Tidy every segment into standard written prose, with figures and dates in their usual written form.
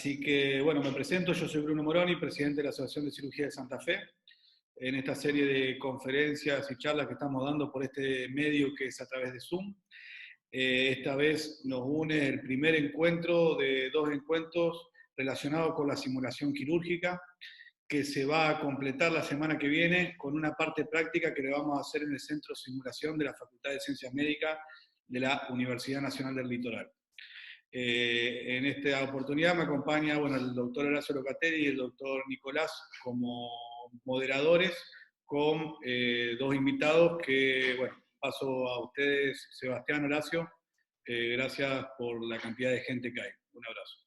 Así que, bueno, me presento, yo soy Bruno Moroni, presidente de la Asociación de Cirugía de Santa Fe, en esta serie de conferencias y charlas que estamos dando por este medio que es a través de Zoom. Esta vez nos une el primer encuentro de dos encuentros relacionados con la simulación quirúrgica, que se va a completar la semana que viene con una parte práctica que le vamos a hacer en el Centro de Simulación de la Facultad de Ciencias Médicas de la Universidad Nacional del Litoral. En esta oportunidad me acompaña el doctor Horacio Locatelli y el doctor Nicolás como moderadores, con dos invitados que, paso a ustedes, Sebastián, Horacio, gracias por la cantidad de gente que hay. Un abrazo.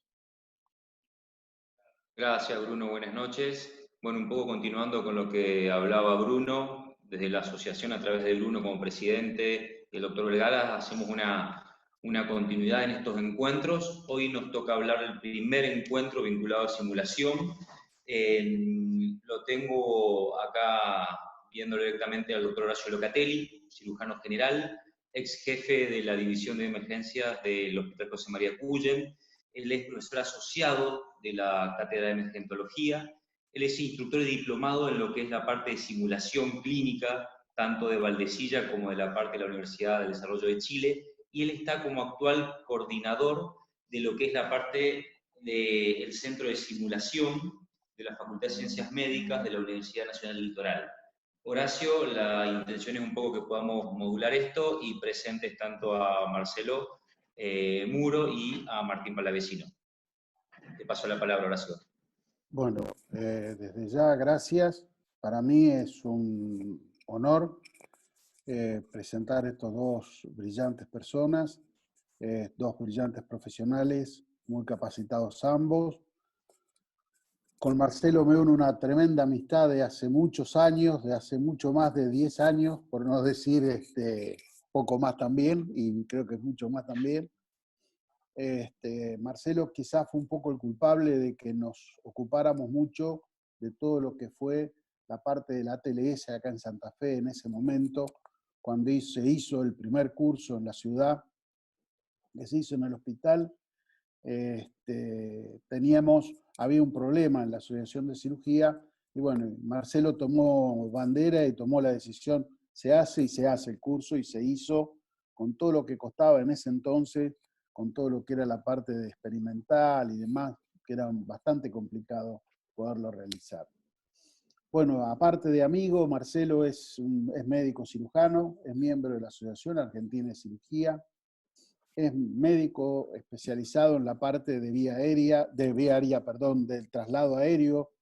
Gracias, Bruno, buenas noches. Bueno, un poco continuando con lo que hablaba Bruno, desde la asociación a través de Bruno como presidente y el doctor Vergara, hacemos una continuidad en estos encuentros. Hoy nos toca hablar del primer encuentro vinculado a simulación. Lo tengo acá viendo directamente al doctor Horacio Locatelli, cirujano general, ex jefe de la División de Emergencias del Hospital José María Cuyen. Él es profesor asociado de la Cátedra de Emergentología. Él es instructor y diplomado en lo que es la parte de simulación clínica, tanto de Valdecilla como de la parte de la Universidad del Desarrollo de Chile, y él está como actual coordinador de lo que es la parte del Centro de Simulación de la Facultad de Ciencias Médicas de la Universidad Nacional del Litoral. Horacio, la intención es un poco que podamos modular esto y presentes tanto a Marcelo Muro y a Martín Palavecino. Te paso la palabra, Horacio. Bueno, desde ya, gracias. Para mí es un honor presentar estos dos brillantes personas, dos brillantes profesionales, muy capacitados ambos. Con Marcelo me une una tremenda amistad de hace muchos años, de hace mucho más de 10 años, por no decir poco más también, y creo que es mucho más también. Marcelo quizás fue un poco el culpable de que nos ocupáramos mucho de todo lo que fue la parte de la ATLS acá en Santa Fe en ese momento, cuando se hizo el primer curso en la ciudad, que se hizo en el hospital. Había un problema en la asociación de cirugía, y bueno, Marcelo tomó bandera y tomó la decisión, se hace el curso, y se hizo con todo lo que costaba en ese entonces, con todo lo que era la parte de experimental y demás, que era bastante complicado poderlo realizar. Bueno, aparte de amigo, Marcelo es médico cirujano, es miembro de la Asociación Argentina de Cirugía, es médico especializado en la parte de vía aérea, del traslado aéreo,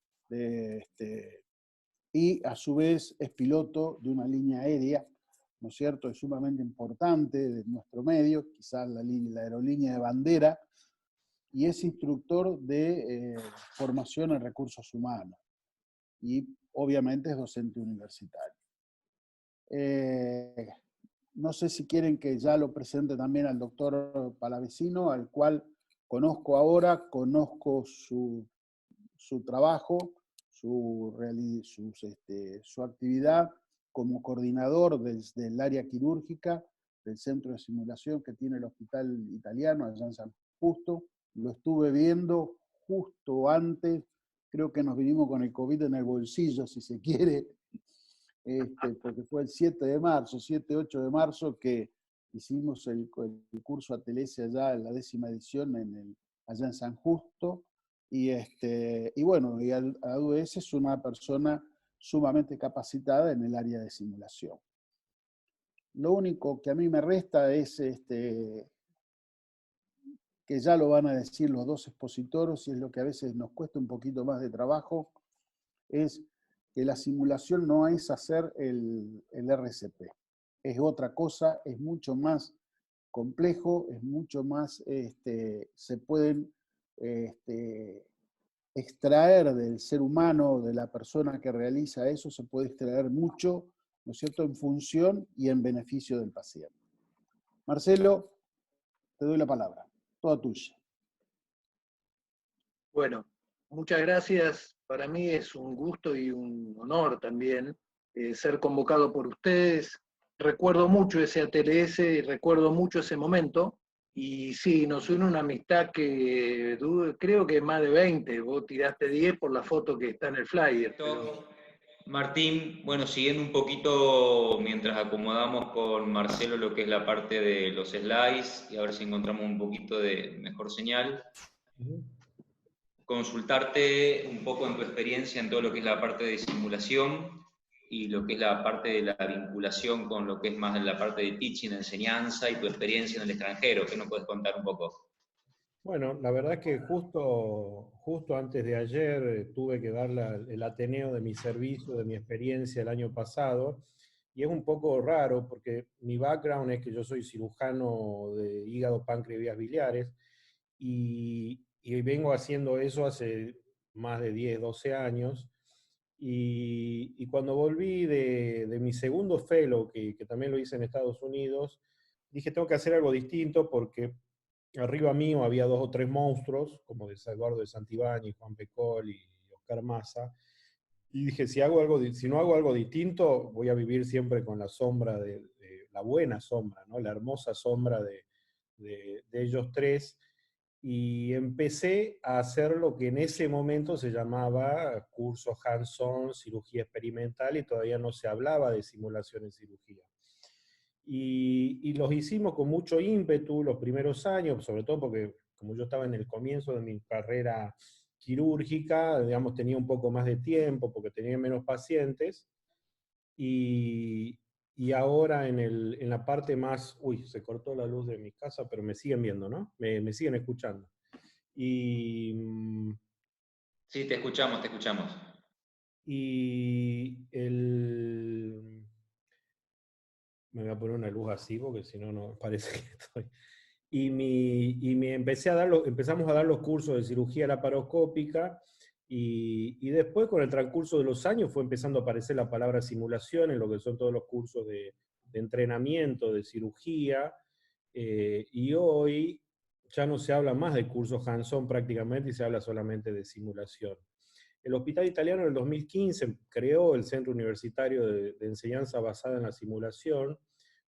y a su vez es piloto de una línea aérea, ¿no es cierto? Es sumamente importante de nuestro medio, quizás la aerolínea de bandera, y es instructor de formación en recursos humanos, y obviamente es docente universitario. No sé si quieren que ya lo presente también al doctor Palavecino, al cual conozco ahora, conozco su trabajo, su actividad como coordinador del área quirúrgica del centro de simulación que tiene el hospital italiano allá en San Justo. Lo estuve viendo justo antes, creo que nos vinimos con el COVID en el bolsillo, si se quiere, porque fue el 7 de marzo, 7-8 de marzo, que hicimos el curso ATLS allá en la 10ª edición allá en San Justo, y bueno, y AUS es una persona sumamente capacitada en el área de simulación. Lo único que a mí me resta es, que ya lo van a decir los dos expositores, y es lo que a veces nos cuesta un poquito más de trabajo, es que la simulación no es hacer el RCP. Es otra cosa, es mucho más complejo, es mucho más, se pueden extraer del ser humano, de la persona que realiza eso, se puede extraer mucho, ¿no es cierto?, en función y en beneficio del paciente. Marcelo, te doy la palabra, toda tuya. Bueno, muchas gracias. Para mí es un gusto y un honor también ser convocado por ustedes. Recuerdo mucho ese ATLS y recuerdo mucho ese momento. Y sí, nos une una amistad que creo que más de 20, vos tiraste 10 por la foto que está en el flyer. Pero... Martín, bueno, siguiendo un poquito mientras acomodamos con Marcelo lo que es la parte de los slides y a ver si encontramos un poquito de mejor señal. Consultarte un poco en tu experiencia en todo lo que es la parte de simulación y lo que es la parte de la vinculación con lo que es más la parte de teaching, enseñanza y tu experiencia en el extranjero. ¿Qué nos puedes contar un poco? Bueno, la verdad es que justo antes de ayer tuve que dar el ateneo de mi servicio, de mi experiencia el año pasado, y es un poco raro porque mi background es que yo soy cirujano de hígado, páncreas y vías biliares, y vengo haciendo eso hace más de 10, 12 años, y cuando volví de mi segundo fellow, que también lo hice en Estados Unidos, dije, tengo que hacer algo distinto porque arriba mío había 2 o 3 monstruos, como de Eduardo de Santibáñez, Juan Pecol y Oscar Massa, y dije, si no hago algo distinto, voy a vivir siempre con la sombra de la buena sombra, ¿no? La hermosa sombra de ellos tres, y empecé a hacer lo que en ese momento se llamaba curso hands-on, cirugía experimental, y todavía no se hablaba de simulación en cirugía. Y los hicimos con mucho ímpetu los primeros años, sobre todo porque como yo estaba en el comienzo de mi carrera quirúrgica, digamos, tenía un poco más de tiempo porque tenía menos pacientes, y, y ahora en la parte más, uy, se cortó la luz de mi casa, pero me siguen viendo, ¿no? Me siguen escuchando. Y, Sí, te escuchamos, te escuchamos. y el, me voy a poner una luz así porque si no, no parece que estoy. Empezamos a dar los cursos de cirugía laparoscópica, y después con el transcurso de los años fue empezando a aparecer la palabra simulación en lo que son todos los cursos de entrenamiento, de cirugía, y hoy ya no se habla más de cursos hands-on prácticamente y se habla solamente de simulación. El Hospital Italiano en el 2015 creó el Centro Universitario de Enseñanza Basada en la Simulación,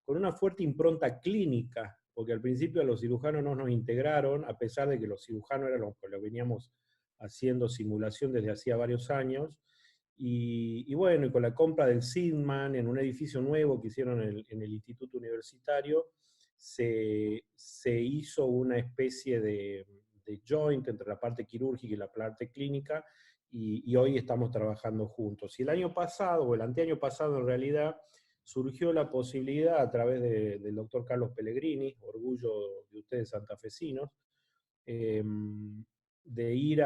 con una fuerte impronta clínica, porque al principio a los cirujanos no nos integraron, a pesar de que los cirujanos eran los que lo veníamos haciendo simulación desde hacía varios años, y bueno, y con la compra del Sidman en un edificio nuevo que hicieron en el Instituto Universitario, se hizo una especie de joint entre la parte quirúrgica y la parte clínica, y hoy estamos trabajando juntos. Y el año pasado, o el anteaño pasado en realidad, surgió la posibilidad a través del doctor Carlos Pellegrini, orgullo de ustedes santafesinos, de ir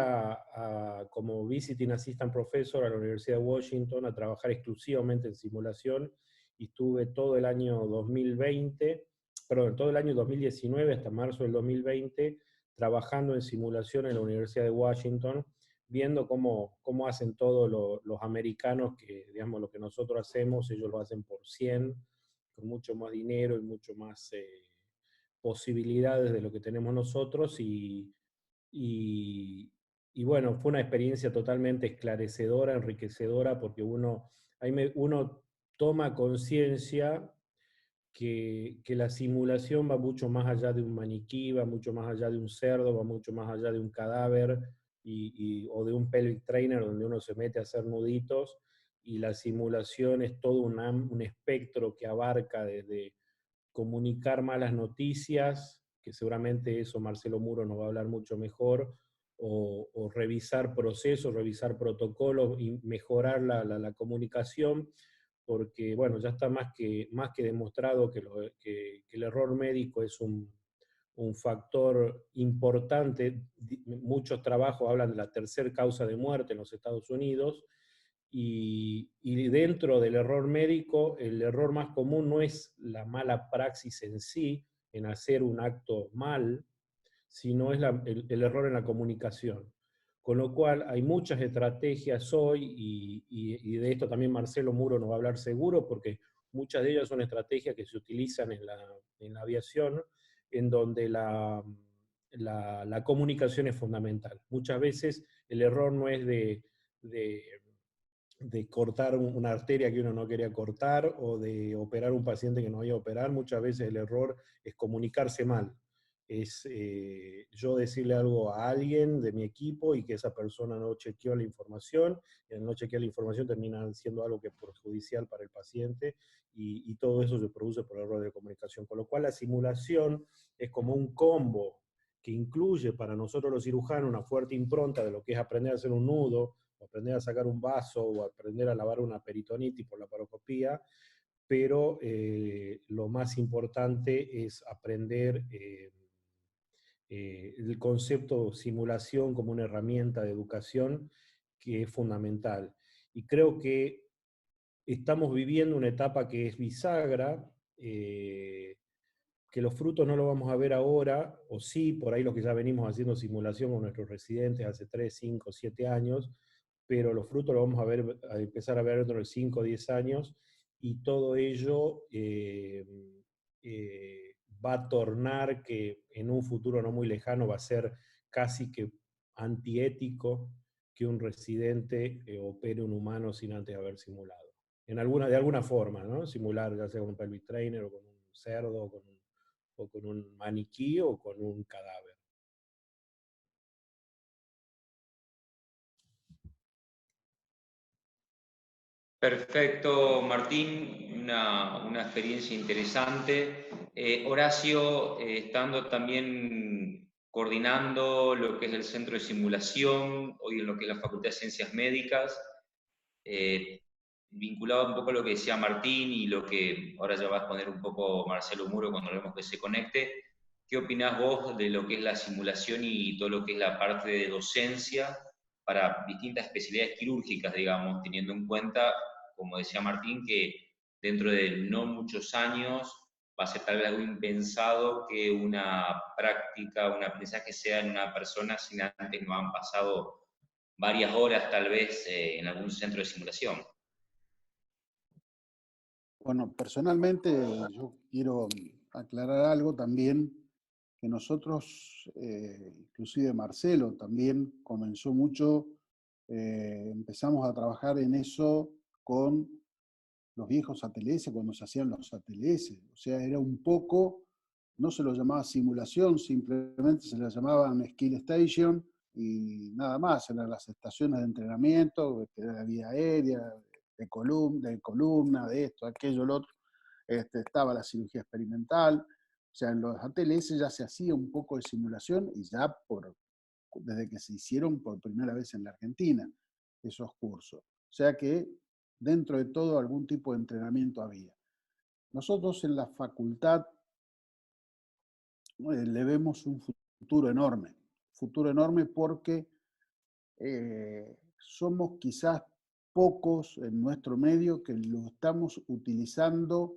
como Visiting Assistant Professor a la Universidad de Washington a trabajar exclusivamente en simulación, y estuve todo el año 2020, perdón, todo el año 2019 hasta marzo del 2020 trabajando en simulación en la Universidad de Washington, viendo cómo hacen todos los americanos, que digamos lo que nosotros hacemos, ellos lo hacen por 100, con mucho más dinero y mucho más posibilidades de lo que tenemos nosotros, y, y bueno, fue una experiencia totalmente esclarecedora, enriquecedora, porque uno toma conciencia que la simulación va mucho más allá de un maniquí, va mucho más allá de un cerdo, va mucho más allá de un cadáver, o de un pelvic trainer donde uno se mete a hacer nuditos, y la simulación es todo un espectro que abarca desde comunicar malas noticias, que seguramente eso Marcelo Muro nos va a hablar mucho mejor, o revisar procesos, revisar protocolos y mejorar la comunicación, porque bueno, ya está más que demostrado que el error médico es un factor importante. Muchos trabajos hablan de la tercera causa de muerte en los Estados Unidos, y dentro del error médico, el error más común no es la mala praxis en sí, en hacer un acto mal, sino es el error en la comunicación. Con lo cual hay muchas estrategias hoy, y de esto también Marcelo Muro nos va a hablar seguro, porque muchas de ellas son estrategias que se utilizan en la aviación, en donde la comunicación es fundamental. Muchas veces el error no es de cortar una arteria que uno no quería cortar, o de operar un paciente que no había operar. Muchas veces el error es comunicarse mal. es yo decirle algo a alguien de mi equipo y que esa persona no chequeó la información, y al no chequear la información termina siendo algo que es perjudicial para el paciente, y todo eso se produce por error de comunicación. Con lo cual la simulación es como un combo que incluye para nosotros los cirujanos una fuerte impronta de lo que es aprender a hacer un nudo, o aprender a sacar un vaso, o aprender a lavar una peritonitis por la paroscopía, pero lo más importante es aprender el concepto de simulación como una herramienta de educación que es fundamental. Y creo que estamos viviendo una etapa que es bisagra, que los frutos no los vamos a ver ahora, o sí, por ahí los que ya venimos haciendo simulación con nuestros residentes hace 3, 5, 7 años, pero los frutos los vamos a ver, a empezar a ver dentro de 5 o 10 años, y todo ello va a tornar que en un futuro no muy lejano va a ser casi que antiético que un residente opere un humano sin antes haber simulado. De alguna forma, ¿no? Simular ya sea con un pelvic trainer, o con un cerdo, o con un maniquí, o con un cadáver. Perfecto, Martín, una experiencia interesante. Horacio, estando también coordinando lo que es el Centro de Simulación, hoy en lo que es la Facultad de Ciencias Médicas, vinculado un poco a lo que decía Martín y lo que ahora ya va a exponer un poco Marcelo Muro cuando vemos que se conecte, ¿qué opinás vos de lo que es la simulación y todo lo que es la parte de docencia para distintas especialidades quirúrgicas, digamos, teniendo en cuenta, como decía Martín, que dentro de no muchos años va a ser tal vez algo impensado que una práctica, un aprendizaje sea en una persona sin antes no han pasado varias horas tal vez en algún centro de simulación? Bueno, personalmente yo quiero aclarar algo también, que nosotros, inclusive Marcelo también comenzó mucho, empezamos a trabajar en eso con los viejos ATLS, cuando se hacían los ATLS. O sea, era un poco, no se lo llamaba simulación, simplemente se le llamaban Skill Station y nada más, eran las estaciones de entrenamiento, de la vía aérea, de columna, de esto, aquello, lo otro. Estaba la cirugía experimental. O sea, en los ATLS ya se hacía un poco de simulación y ya desde que se hicieron por primera vez en la Argentina esos cursos. O sea que dentro de todo algún tipo de entrenamiento había. Nosotros en la facultad le vemos un futuro enorme porque somos quizás pocos en nuestro medio que lo estamos utilizando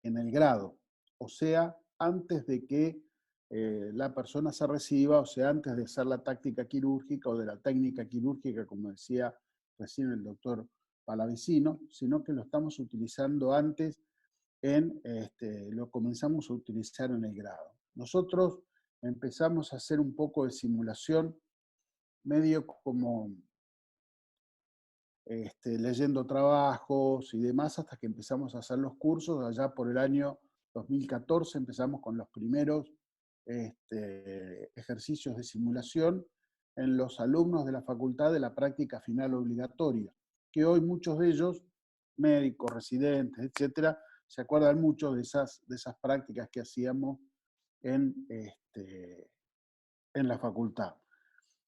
en el grado, o sea, antes de que la persona se reciba, o sea, antes de hacer la táctica quirúrgica o de la técnica quirúrgica, como decía recién el doctor Palavecino, sino que lo estamos utilizando antes, lo comenzamos a utilizar en el grado. Nosotros empezamos a hacer un poco de simulación, medio como leyendo trabajos y demás, hasta que empezamos a hacer los cursos. Allá por el año 2014 empezamos con los primeros ejercicios de simulación en los alumnos de la facultad de la práctica final obligatoria, que hoy muchos de ellos, médicos, residentes, etcétera, se acuerdan mucho de esas prácticas que hacíamos en la facultad.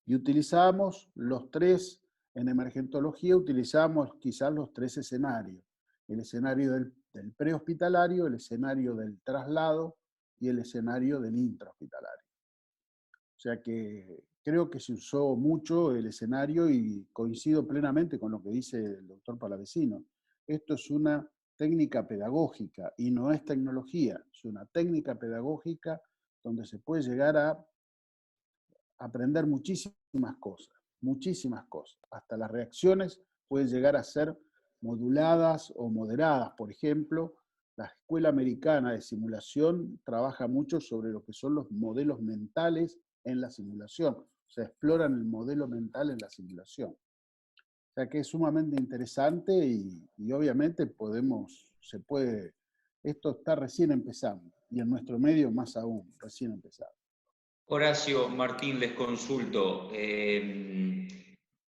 Y utilizábamos los tres, en emergentología utilizábamos quizás los tres escenarios. El escenario del prehospitalario, el escenario del traslado y el escenario del intrahospitalario. O sea que creo que se usó mucho el escenario y coincido plenamente con lo que dice el doctor Palavecino. Esto es una técnica pedagógica y no es tecnología, es una técnica pedagógica donde se puede llegar a aprender muchísimas cosas. Hasta las reacciones pueden llegar a ser moduladas o moderadas. Por ejemplo, la Escuela Americana de Simulación trabaja mucho sobre lo que son los modelos mentales en la simulación. O sea, exploran el modelo mental en la simulación. O sea que es sumamente interesante y obviamente esto está recién empezando. Y en nuestro medio más aún, recién empezando. Horacio, Martín, les consulto.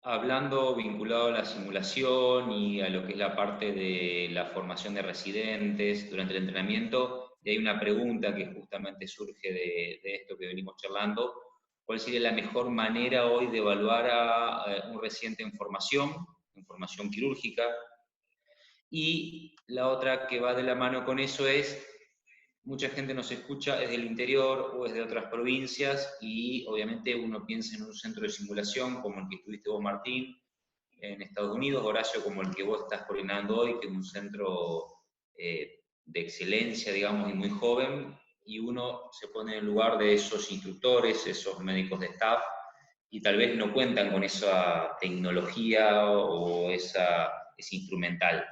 Hablando vinculado a la simulación y a lo que es la parte de la formación de residentes durante el entrenamiento, y hay una pregunta que justamente surge de esto que venimos charlando. ¿Cuál sería la mejor manera hoy de evaluar a un residente en formación quirúrgica? Y la otra que va de la mano con eso es, mucha gente nos escucha, es del interior o es de otras provincias, y obviamente uno piensa en un centro de simulación como el que estuviste vos, Martín, en Estados Unidos, Horacio, como el que vos estás coordinando hoy, que es un centro de excelencia, digamos, y muy joven, y uno se pone en el lugar de esos instructores, esos médicos de staff, y tal vez no cuentan con esa tecnología o ese instrumental.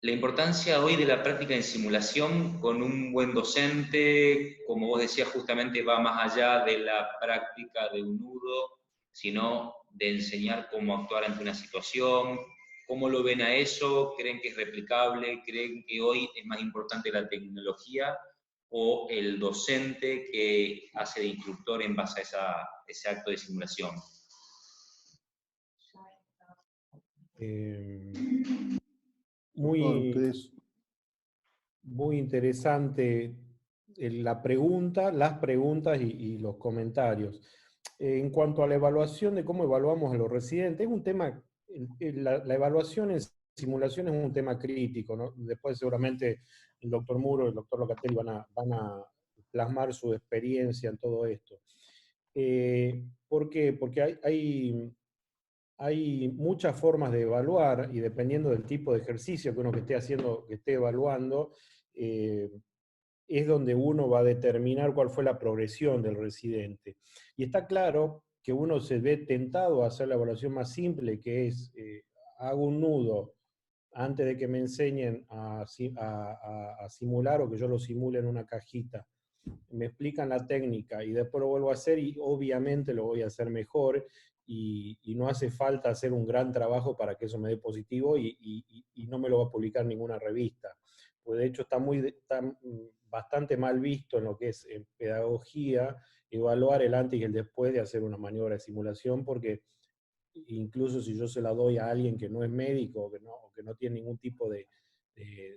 La importancia hoy de la práctica en simulación con un buen docente, como vos decías, justamente va más allá de la práctica de un nudo, sino de enseñar cómo actuar ante una situación. ¿Cómo lo ven a eso? ¿Creen que es replicable? ¿Creen que hoy es más importante la tecnología o el docente que hace de instructor en base a ese acto de simulación? Muy interesante la pregunta, las preguntas y los comentarios. En cuanto a la evaluación de cómo evaluamos a los residentes, es un tema, la evaluación en simulación es un tema crítico, ¿no? Después seguramente el doctor Muro y el doctor Locatelli van a plasmar su experiencia en todo esto. ¿Por qué? Porque hay muchas formas de evaluar, y dependiendo del tipo de ejercicio que uno que esté haciendo, que esté evaluando, es donde uno va a determinar cuál fue la progresión del residente. Y está claro que uno se ve tentado a hacer la evaluación más simple, que es, hago un nudo antes de que me enseñen a simular, o que yo lo simule en una cajita. Me explican la técnica y después lo vuelvo a hacer, y obviamente lo voy a hacer mejor, y no hace falta hacer un gran trabajo para que eso me dé positivo, y no me lo va a publicar ninguna revista. Pues de hecho está bastante mal visto en lo que es en pedagogía evaluar el antes y el después de hacer una maniobra de simulación, porque incluso si yo se la doy a alguien que no es médico o que no tiene ningún tipo de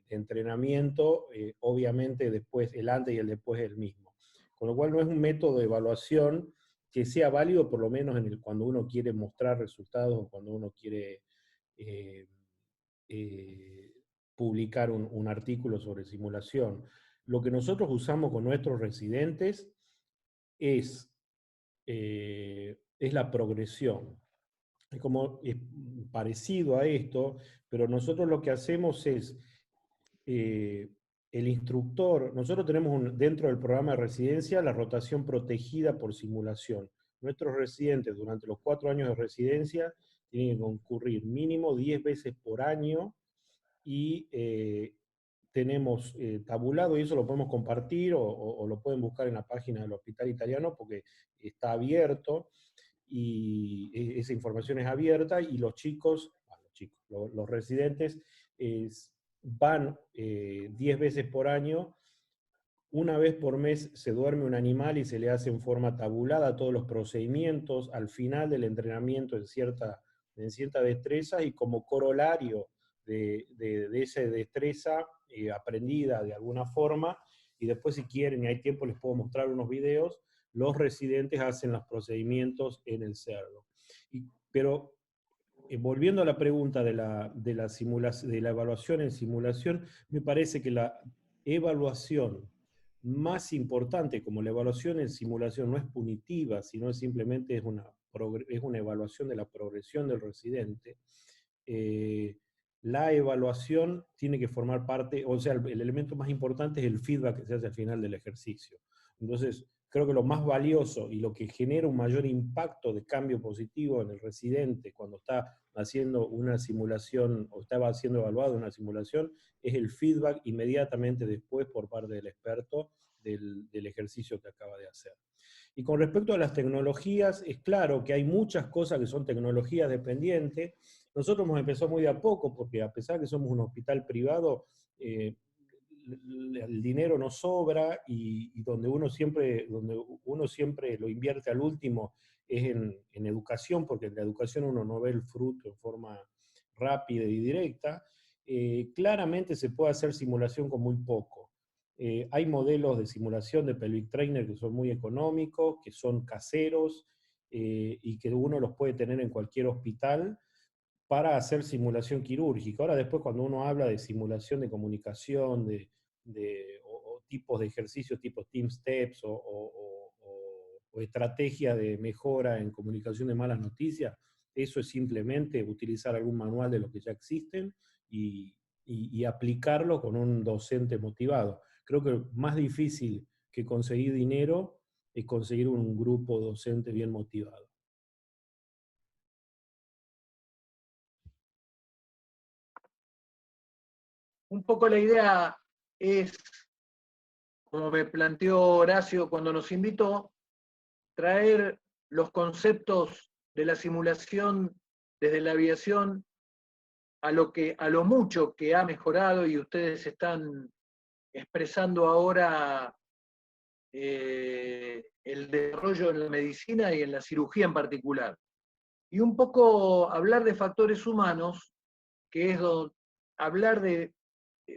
entrenamiento, obviamente después el antes y el después es el mismo. Con lo cual no es un método de evaluación que sea válido, por lo menos cuando uno quiere mostrar resultados o cuando uno quiere publicar un artículo sobre simulación. Lo que nosotros usamos con nuestros residentes es la progresión. Es como parecido a esto, pero nosotros lo que hacemos es, el instructor, nosotros tenemos dentro del programa de residencia la rotación protegida por simulación. Nuestros residentes durante los 4 años de residencia tienen que concurrir mínimo 10 veces por año, y tenemos tabulado, y eso lo podemos compartir o lo pueden buscar en la página del Hospital Italiano porque está abierto, y esa información es abierta, y los residentes van 10 veces por año. Una vez por mes se duerme un animal y se le hace en forma tabulada todos los procedimientos al final del entrenamiento en cierta destreza, y como corolario de esa destreza aprendida de alguna forma, y después si quieren y hay tiempo les puedo mostrar unos videos, los residentes hacen los procedimientos en el cerdo. Pero volviendo a la pregunta de la evaluación en simulación, me parece que la evaluación más importante, como la evaluación en simulación no es punitiva, sino simplemente es una evaluación de la progresión del residente, la evaluación tiene que formar parte, o sea, el elemento más importante es el feedback que se hace al final del ejercicio. Entonces, creo que lo más valioso y lo que genera un mayor impacto de cambio positivo en el residente cuando está haciendo una simulación o estaba siendo evaluado en una simulación es el feedback inmediatamente después por parte del experto del ejercicio que acaba de hacer. Y con respecto a las tecnologías, es claro que hay muchas cosas que son tecnologías dependientes. Nosotros hemos empezado muy de a poco, porque a pesar que somos un hospital privado, el dinero no sobra y donde uno siempre lo invierte al último es en educación, porque en la educación uno no ve el fruto en forma rápida y directa. Claramente se puede hacer simulación con muy poco. Hay modelos de simulación de pelvic trainer que son muy económicos, que son caseros, y que uno los puede tener en cualquier hospital para hacer simulación quirúrgica. Ahora después cuando uno habla de simulación de comunicación, o tipos de ejercicios tipo Team Steps o estrategia de mejora en comunicación de malas noticias, eso es simplemente utilizar algún manual de los que ya existen y aplicarlo con un docente motivado. Creo que más difícil que conseguir dinero es conseguir un grupo docente bien motivado. Un poco la idea es, como me planteó Horacio cuando nos invitó, traer los conceptos de la simulación desde la aviación a lo mucho que ha mejorado y ustedes están expresando ahora el desarrollo en la medicina y en la cirugía en particular. Y un poco hablar de factores humanos, que es hablar de,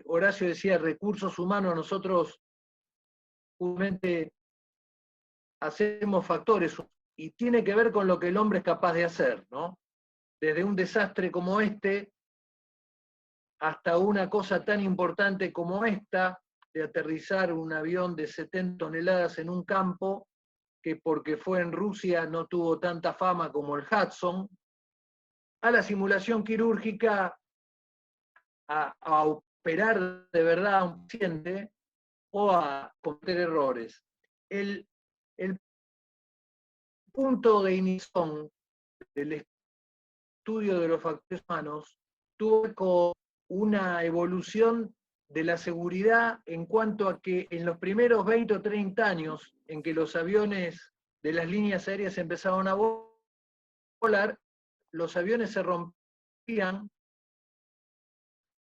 Horacio decía, recursos humanos, nosotros justamente hacemos factores y tiene que ver con lo que el hombre es capaz de hacer, ¿no? Desde un desastre como este hasta una cosa tan importante como esta, de aterrizar un avión de 70 toneladas en un campo que porque fue en Rusia no tuvo tanta fama como el Hudson, a la simulación quirúrgica, a operar de verdad a un paciente o a cometer errores. El punto de inicio del estudio de los factores humanos tuvo con una evolución de la seguridad en cuanto a que en los primeros 20 o 30 años en que los aviones de las líneas aéreas empezaron a volar, los aviones se rompían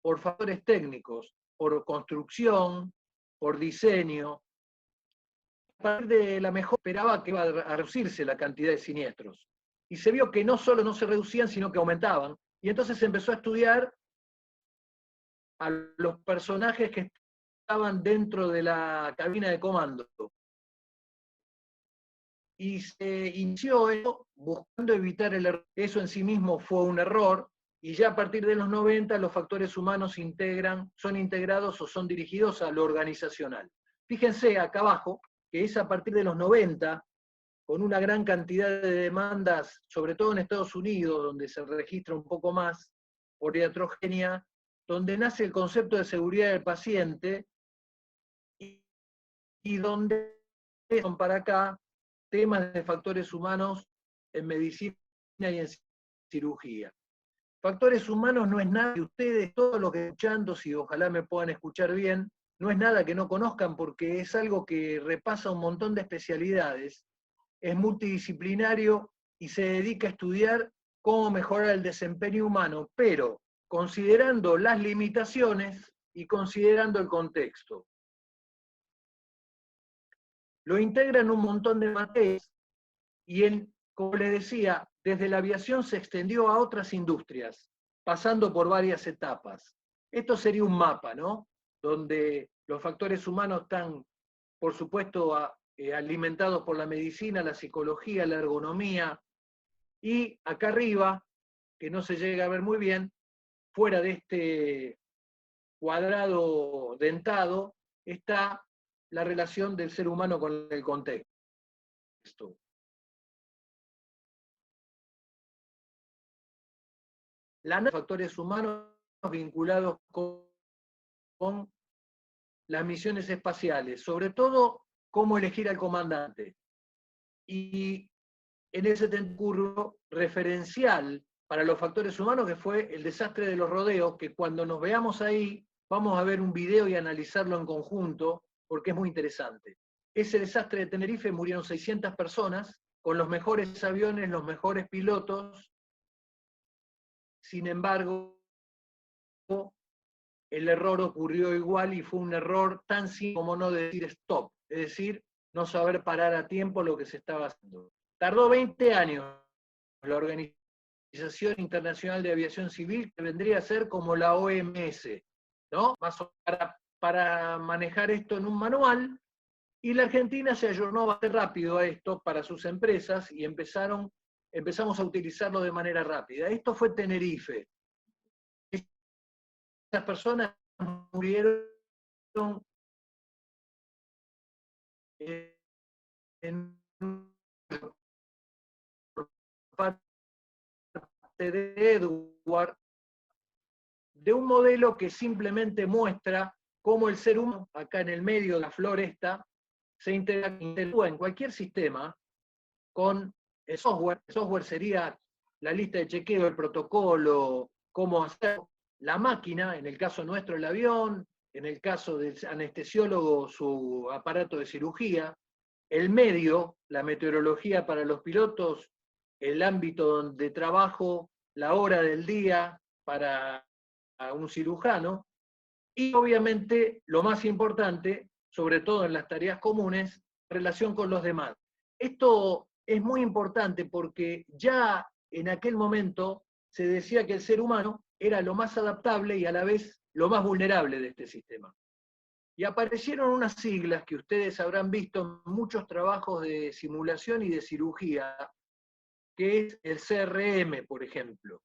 por factores técnicos, por construcción, por diseño. A partir de la mejora esperaba que iba a reducirse la cantidad de siniestros. Y se vio que no solo no se reducían, sino que aumentaban. Y entonces se empezó a estudiar a los personajes que estaban dentro de la cabina de comando. Y se inició eso buscando evitar el error. Eso en sí mismo fue un error, y ya a partir de los 90 los factores humanos son integrados o son dirigidos a lo organizacional. Fíjense acá abajo, que es a partir de los 90, con una gran cantidad de demandas, sobre todo en Estados Unidos, donde se registra un poco más por iatrogenia, donde nace el concepto de seguridad del paciente y donde son para acá temas de factores humanos en medicina y en cirugía. Factores humanos no es nada que ustedes, todos los que están escuchando, si ojalá me puedan escuchar bien, no es nada que no conozcan porque es algo que repasa un montón de especialidades, es multidisciplinario y se dedica a estudiar cómo mejorar el desempeño humano, pero considerando las limitaciones y considerando el contexto. Lo integra en un montón de materias y, como les decía, desde la aviación se extendió a otras industrias, pasando por varias etapas. Esto sería un mapa, ¿no? Donde los factores humanos están, por supuesto, alimentados por la medicina, la psicología, la ergonomía, y acá arriba, que no se llega a ver muy bien, fuera de este cuadrado dentado, está la relación del ser humano con el contexto. Los factores humanos vinculados con las misiones espaciales, sobre todo cómo elegir al comandante. Y en ese curso referencial para los factores humanos, que fue el desastre de los rodeos, que cuando nos veamos ahí vamos a ver un video y analizarlo en conjunto, porque es muy interesante. Ese desastre de Tenerife murieron 600 personas, con los mejores aviones, los mejores pilotos. Sin embargo, el error ocurrió igual y fue un error tan simple como no decir stop, es decir, no saber parar a tiempo lo que se estaba haciendo. Tardó 20 años la Organización Internacional de Aviación Civil, que vendría a ser como la OMS, ¿no? Más o menos para manejar esto en un manual, y la Argentina se ayornó bastante rápido a esto para sus empresas y empezamos a utilizarlo de manera rápida. Esto fue Tenerife. Estas personas murieron en parte de Edward, de un modelo que simplemente muestra cómo el ser humano, acá en el medio de la floresta, se interactúa en cualquier sistema con el software. El software sería la lista de chequeo, el protocolo, cómo hacerlo. La máquina, en el caso nuestro el avión, en el caso del anestesiólogo su aparato de cirugía, el medio, la meteorología para los pilotos, el ámbito de trabajo, la hora del día para un cirujano, y obviamente lo más importante, sobre todo en las tareas comunes, relación con los demás. Esto es muy importante porque ya en aquel momento se decía que el ser humano era lo más adaptable y a la vez lo más vulnerable de este sistema. Y aparecieron unas siglas que ustedes habrán visto en muchos trabajos de simulación y de cirugía, que es el CRM, por ejemplo.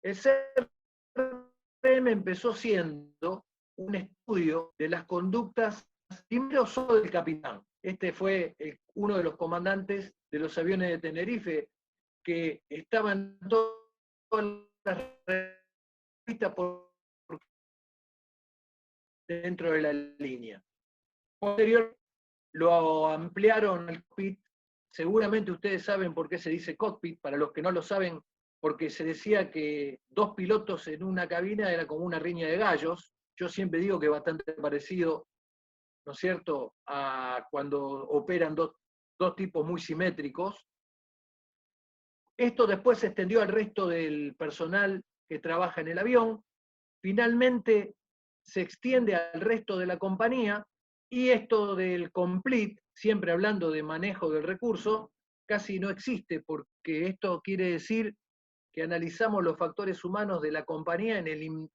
El CRM empezó siendo un estudio de las conductas, primero solo del capitán. Este fue uno de los comandantes de los aviones de Tenerife, que estaban todas las revistas dentro de la línea. Posterior lo ampliaron al cockpit. Seguramente ustedes saben por qué se dice cockpit, para los que no lo saben, porque se decía que 2 pilotos en una cabina era como una riña de gallos. Yo siempre digo que es bastante parecido, ¿no es cierto?, a cuando operan dos tipos muy simétricos. Esto después se extendió al resto del personal que trabaja en el avión. Finalmente se extiende al resto de la compañía, y esto del complete, siempre hablando de manejo del recurso, casi no existe, porque esto quiere decir que analizamos los factores humanos de la compañía en el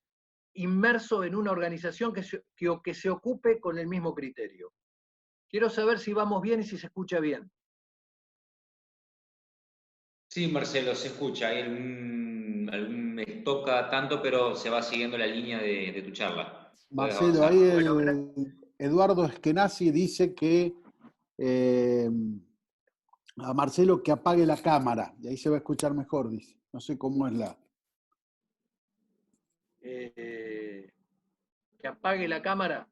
inmerso en una organización que se ocupe con el mismo criterio. Quiero saber si vamos bien y si se escucha bien. Sí, Marcelo, se escucha. Hay algún me toca tanto, pero se va siguiendo la línea de tu charla. Puedes Marcelo, avanzar. ahí Eduardo Eskenazi dice que a Marcelo que apague la cámara, y ahí se va a escuchar mejor, dice. No sé cómo es la... Que apague la cámara.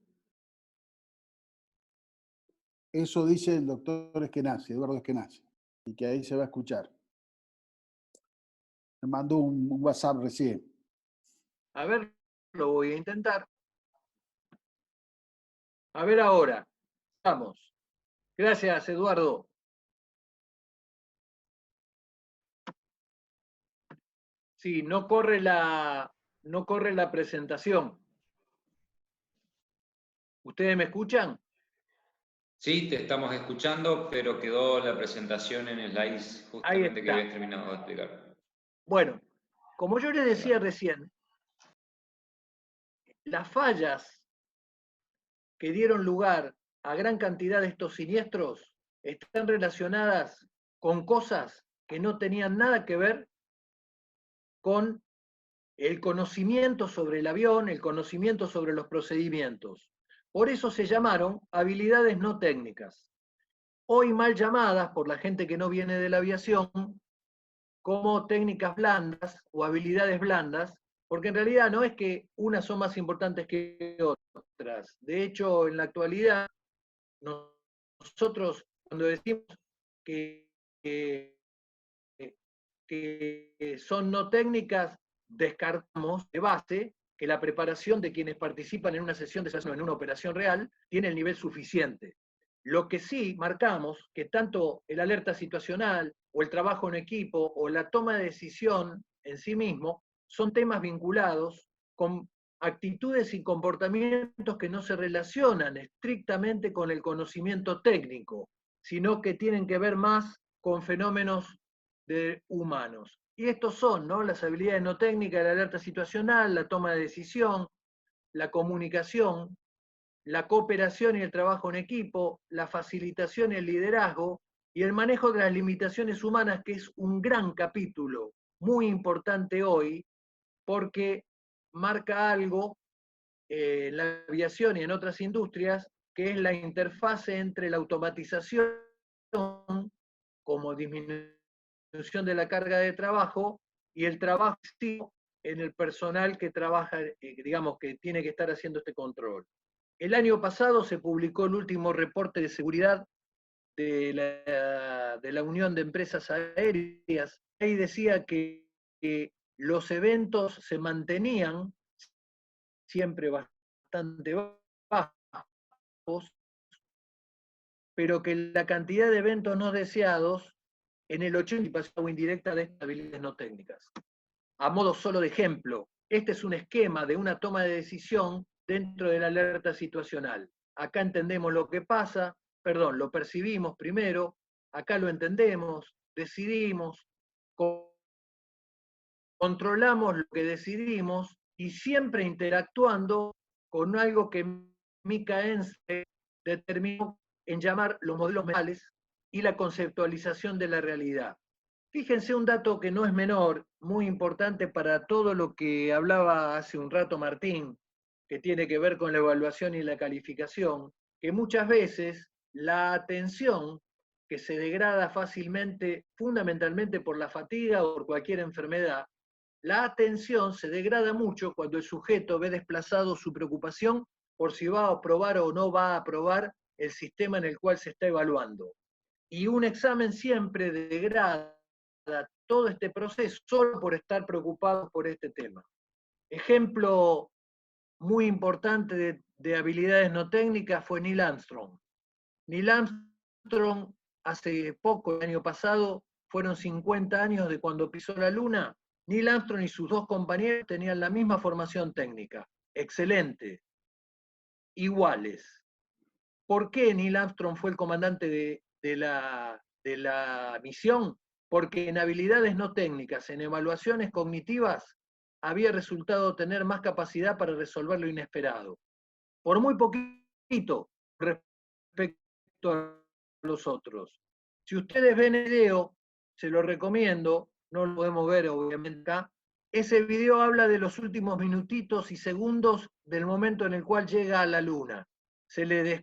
Eso dice el doctor Eskenazi, Eduardo Eskenazi, y que ahí se va a escuchar. Me mandó un WhatsApp recién. A ver, lo voy a intentar. A ver ahora. Vamos. Gracias, Eduardo. Sí, no corre la presentación. ¿Ustedes me escuchan? Sí, te estamos escuchando, pero quedó la presentación en slides justamente que habías terminado de explicar. Bueno, como yo les decía recién, las fallas que dieron lugar a gran cantidad de estos siniestros están relacionadas con cosas que no tenían nada que ver con el conocimiento sobre el avión, el conocimiento sobre los procedimientos. Por eso se llamaron habilidades no técnicas, hoy mal llamadas por la gente que no viene de la aviación como técnicas blandas o habilidades blandas, porque en realidad no es que unas son más importantes que otras. De hecho, en la actualidad, nosotros cuando decimos que son no técnicas, descartamos de base que la preparación de quienes participan en una sesión de en una operación real tiene el nivel suficiente. Lo que sí marcamos, que tanto el alerta situacional o el trabajo en equipo o la toma de decisión en sí mismo son temas vinculados con actitudes y comportamientos que no se relacionan estrictamente con el conocimiento técnico, sino que tienen que ver más con fenómenos humanos. Y estos son, ¿no?, las habilidades no técnicas, la alerta situacional, la toma de decisión, la comunicación, la cooperación y el trabajo en equipo, la facilitación y el liderazgo, y el manejo de las limitaciones humanas, que es un gran capítulo, muy importante hoy, porque marca algo en la aviación y en otras industrias, que es la interfase entre la automatización como disminución de la carga de trabajo y el trabajo en el personal que trabaja, digamos, que tiene que estar haciendo este control. El año pasado se publicó el último reporte de seguridad de la Unión de Empresas Aéreas. Ahí decía que los eventos se mantenían siempre bastante bajos, pero que la cantidad de eventos no deseados en el 80% indirecta de estas habilidades no técnicas. A modo solo de ejemplo, este es un esquema de una toma de decisión dentro de la alerta situacional. Acá entendemos lo que pasa, lo percibimos primero, acá lo entendemos, decidimos, controlamos lo que decidimos y siempre interactuando con algo que Mika Ense determinó en llamar los modelos mentales y la conceptualización de la realidad. Fíjense un dato que no es menor, muy importante para todo lo que hablaba hace un rato Martín, que tiene que ver con la evaluación y la calificación, que muchas veces la atención, que se degrada fácilmente, fundamentalmente por la fatiga o por cualquier enfermedad, la atención se degrada mucho cuando el sujeto ve desplazado su preocupación por si va a aprobar o no va a aprobar el sistema en el cual se está evaluando. Y un examen siempre degrada todo este proceso solo por estar preocupado por este tema. Ejemplo muy importante de habilidades no técnicas fue Neil Armstrong. Neil Armstrong hace poco, el año pasado, fueron 50 años de cuando pisó la Luna. Neil Armstrong y sus dos compañeros tenían la misma formación técnica, excelente, iguales. ¿Por qué Neil Armstrong fue el comandante de la misión? Porque en habilidades no técnicas, en evaluaciones cognitivas, había resultado tener más capacidad para resolver lo inesperado. Por muy poquito respecto a los otros. Si ustedes ven el video, se lo recomiendo, no lo podemos ver obviamente acá, ese video habla de los últimos minutitos y segundos del momento en el cual llega a la Luna. Se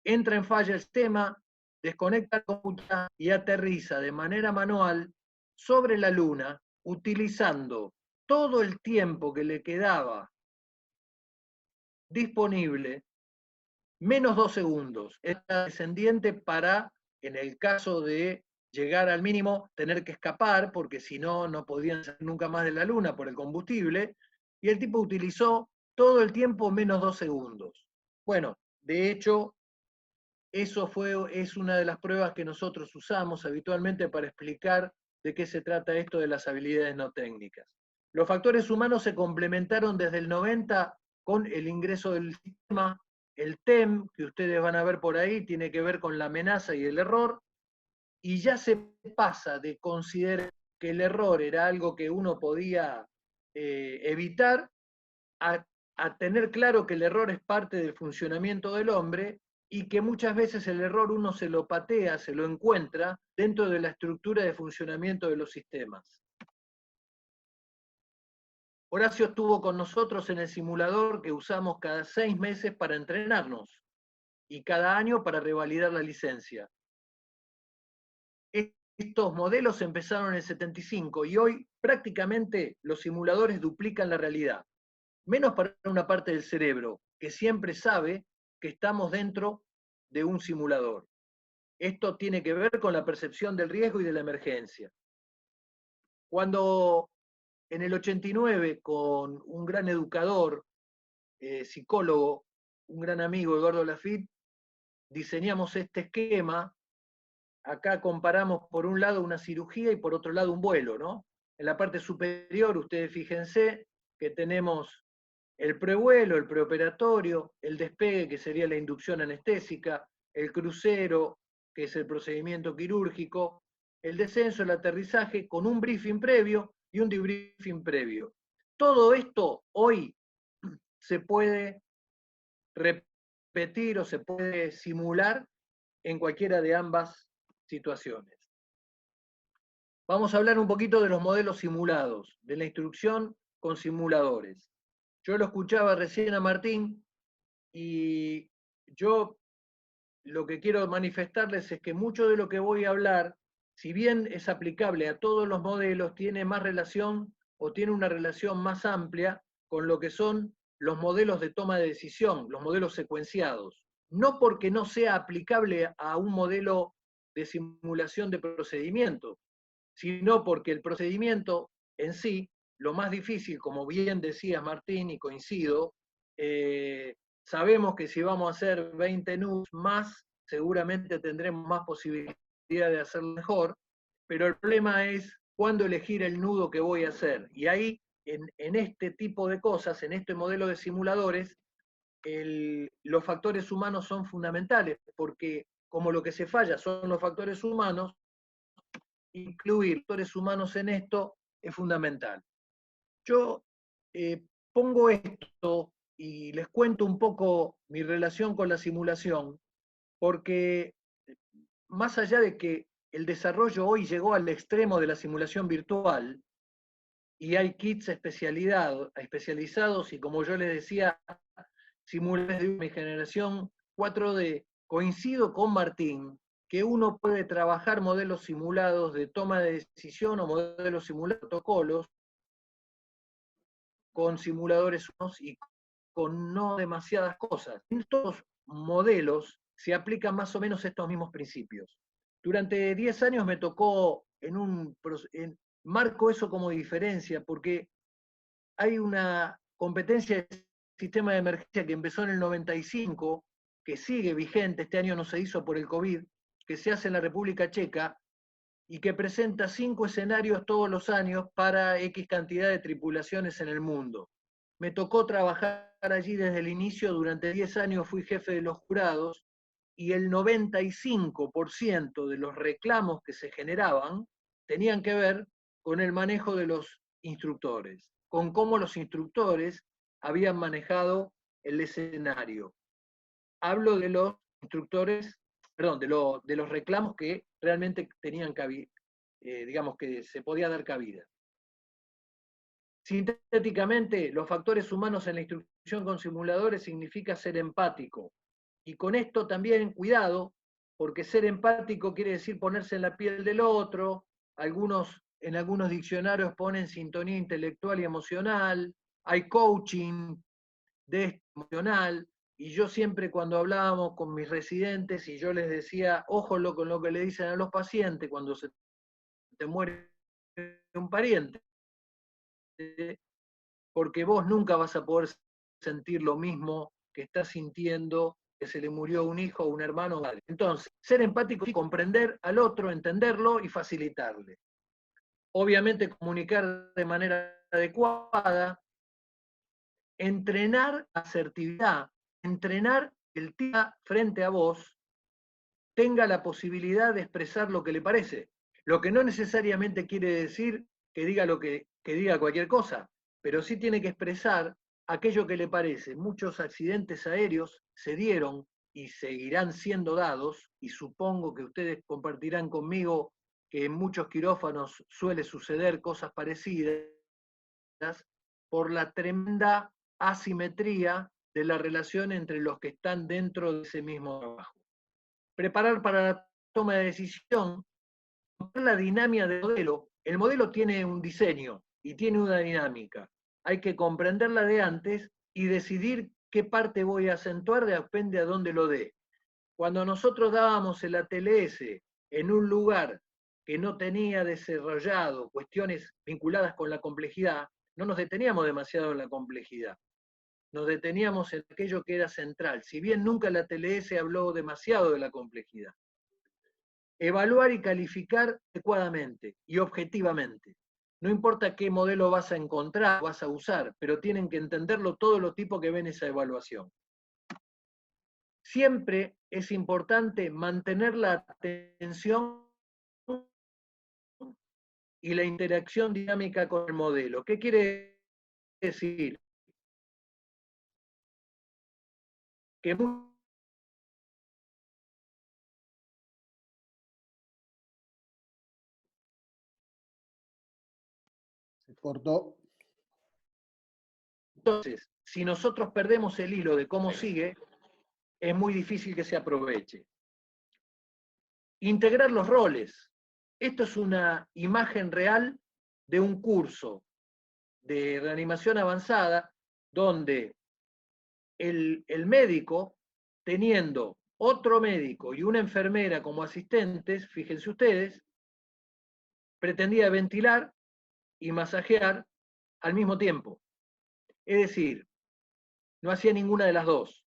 entra en falla el sistema, desconecta la computadora y aterriza de manera manual sobre la Luna, utilizando todo el tiempo que le quedaba disponible, menos 2 segundos. Era descendiente para, en el caso de llegar al mínimo, tener que escapar, porque si no, no podían salir nunca más de la Luna por el combustible, y el tipo utilizó todo el tiempo menos 2 segundos. Bueno, de hecho, eso es una de las pruebas que nosotros usamos habitualmente para explicar de qué se trata esto de las habilidades no técnicas. Los factores humanos se complementaron desde el 90 con el ingreso del sistema. El TEM, que ustedes van a ver por ahí, tiene que ver con la amenaza y el error, y ya se pasa de considerar que el error era algo que uno podía evitar a tener claro que el error es parte del funcionamiento del hombre y que muchas veces el error uno se lo patea, se lo encuentra dentro de la estructura de funcionamiento de los sistemas. Horacio estuvo con nosotros en el simulador que usamos cada 6 meses para entrenarnos y cada año para revalidar la licencia. Estos modelos empezaron en el 75 y hoy prácticamente los simuladores duplican la realidad, menos para una parte del cerebro que siempre sabe que estamos dentro de un simulador. Esto tiene que ver con la percepción del riesgo y de la emergencia. Cuando en el 89, con un gran educador, psicólogo, un gran amigo, Eduardo Lafitte, diseñamos este esquema. Acá comparamos por un lado una cirugía y por otro lado un vuelo, ¿no? En la parte superior, ustedes fíjense, que tenemos el prevuelo, el preoperatorio, el despegue, que sería la inducción anestésica, el crucero, que es el procedimiento quirúrgico, el descenso, el aterrizaje, con un briefing previo y un debriefing previo. Todo esto hoy se puede repetir o se puede simular en cualquiera de ambas situaciones. Vamos a hablar un poquito de los modelos simulados, de la instrucción con simuladores. Yo lo escuchaba recién a Martín y yo lo que quiero manifestarles es que mucho de lo que voy a hablar, si bien es aplicable a todos los modelos, tiene más relación o tiene una relación más amplia con lo que son los modelos de toma de decisión, los modelos secuenciados. No porque no sea aplicable a un modelo de simulación de procedimiento, sino porque el procedimiento en sí, lo más difícil, como bien decías Martín, y coincido, sabemos que si vamos a hacer 20 nudos más, seguramente tendremos más posibilidad de hacerlo mejor, pero el problema es cuándo elegir el nudo que voy a hacer. Y ahí, en este tipo de cosas, en este modelo de simuladores, los factores humanos son fundamentales, porque como lo que se falla son los factores humanos, incluir factores humanos en esto es fundamental. Yo pongo esto y les cuento un poco mi relación con la simulación, porque más allá de que el desarrollo hoy llegó al extremo de la simulación virtual, y hay kits especializados, y como yo les decía, simuladores de mi generación 4D, coincido con Martín, que uno puede trabajar modelos simulados de toma de decisión o modelos simulados de protocolos con simuladores y con no demasiadas cosas. En estos modelos se aplican más o menos estos mismos principios. Durante 10 años me tocó marco eso como diferencia, porque hay una competencia de sistema de emergencia que empezó en el 95, que sigue vigente, este año no se hizo por el COVID, que se hace en la República Checa y que presenta 5 escenarios todos los años para X cantidad de tripulaciones en el mundo. Me tocó trabajar allí desde el inicio, durante 10 años fui jefe de los jurados y el 95% de los reclamos que se generaban tenían que ver con el manejo de los instructores, con cómo los instructores habían manejado el escenario. Hablo de los instructores, perdón, de los reclamos que realmente tenían cabida, digamos que se podía dar cabida. Sintéticamente, los factores humanos en la instrucción con simuladores significa ser empático. Y con esto también, cuidado, porque ser empático quiere decir ponerse en la piel del otro. En algunos diccionarios ponen sintonía intelectual y emocional. Hay coaching emocional. Y yo siempre cuando hablábamos con mis residentes y yo les decía, ojo con lo que le dicen a los pacientes cuando se te muere un pariente, porque vos nunca vas a poder sentir lo mismo que estás sintiendo que se le murió un hijo, un hermano. Entonces, ser empático y comprender al otro, entenderlo y facilitarle. Obviamente comunicar de manera adecuada, entrenar asertividad, entrenar que el tío frente a vos tenga la posibilidad de expresar lo que le parece. Lo que no necesariamente quiere decir que diga que diga cualquier cosa, pero sí tiene que expresar aquello que le parece. Muchos accidentes aéreos se dieron y seguirán siendo dados, y supongo que ustedes compartirán conmigo que en muchos quirófanos suele suceder cosas parecidas, por la tremenda asimetría de la relación entre los que están dentro de ese mismo trabajo. Preparar para la toma de decisión, la dinámica del modelo. El modelo tiene un diseño y tiene una dinámica. Hay que comprenderla de antes y decidir qué parte voy a acentuar, depende a dónde lo dé. Cuando nosotros dábamos el ATLS en un lugar que no tenía desarrollado cuestiones vinculadas con la complejidad, no nos deteníamos demasiado en la complejidad. Nos deteníamos en aquello que era central, si bien nunca la ATLS habló demasiado de la complejidad. Evaluar y calificar adecuadamente y objetivamente. No importa qué modelo vas a encontrar, vas a usar, pero tienen que entenderlo todos los tipos que ven esa evaluación. Siempre es importante mantener la atención y la interacción dinámica con el modelo. ¿Qué quiere decir? Que Se cortó. entonces, si nosotros perdemos el hilo de cómo sigue, es muy difícil que se aproveche. Integrar los roles. Esto es una imagen real de un curso de reanimación avanzada donde el médico, teniendo otro médico y una enfermera como asistentes, fíjense ustedes, pretendía ventilar y masajear al mismo tiempo. Es decir, no hacía ninguna de las dos.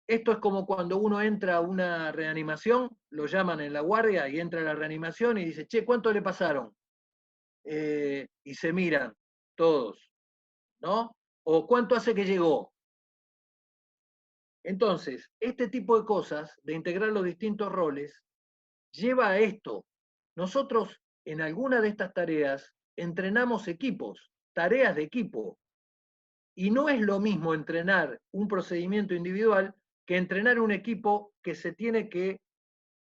Esto es como cuando uno entra a una reanimación, lo llaman en la guardia y entra a la reanimación y dice, che, ¿cuánto le pasaron? Y se miran todos, ¿no? O ¿cuánto hace que llegó? Entonces, este tipo de cosas, de integrar los distintos roles, lleva a esto. Nosotros en alguna de estas tareas entrenamos equipos, tareas de equipo. Y no es lo mismo entrenar un procedimiento individual que entrenar un equipo que se tiene que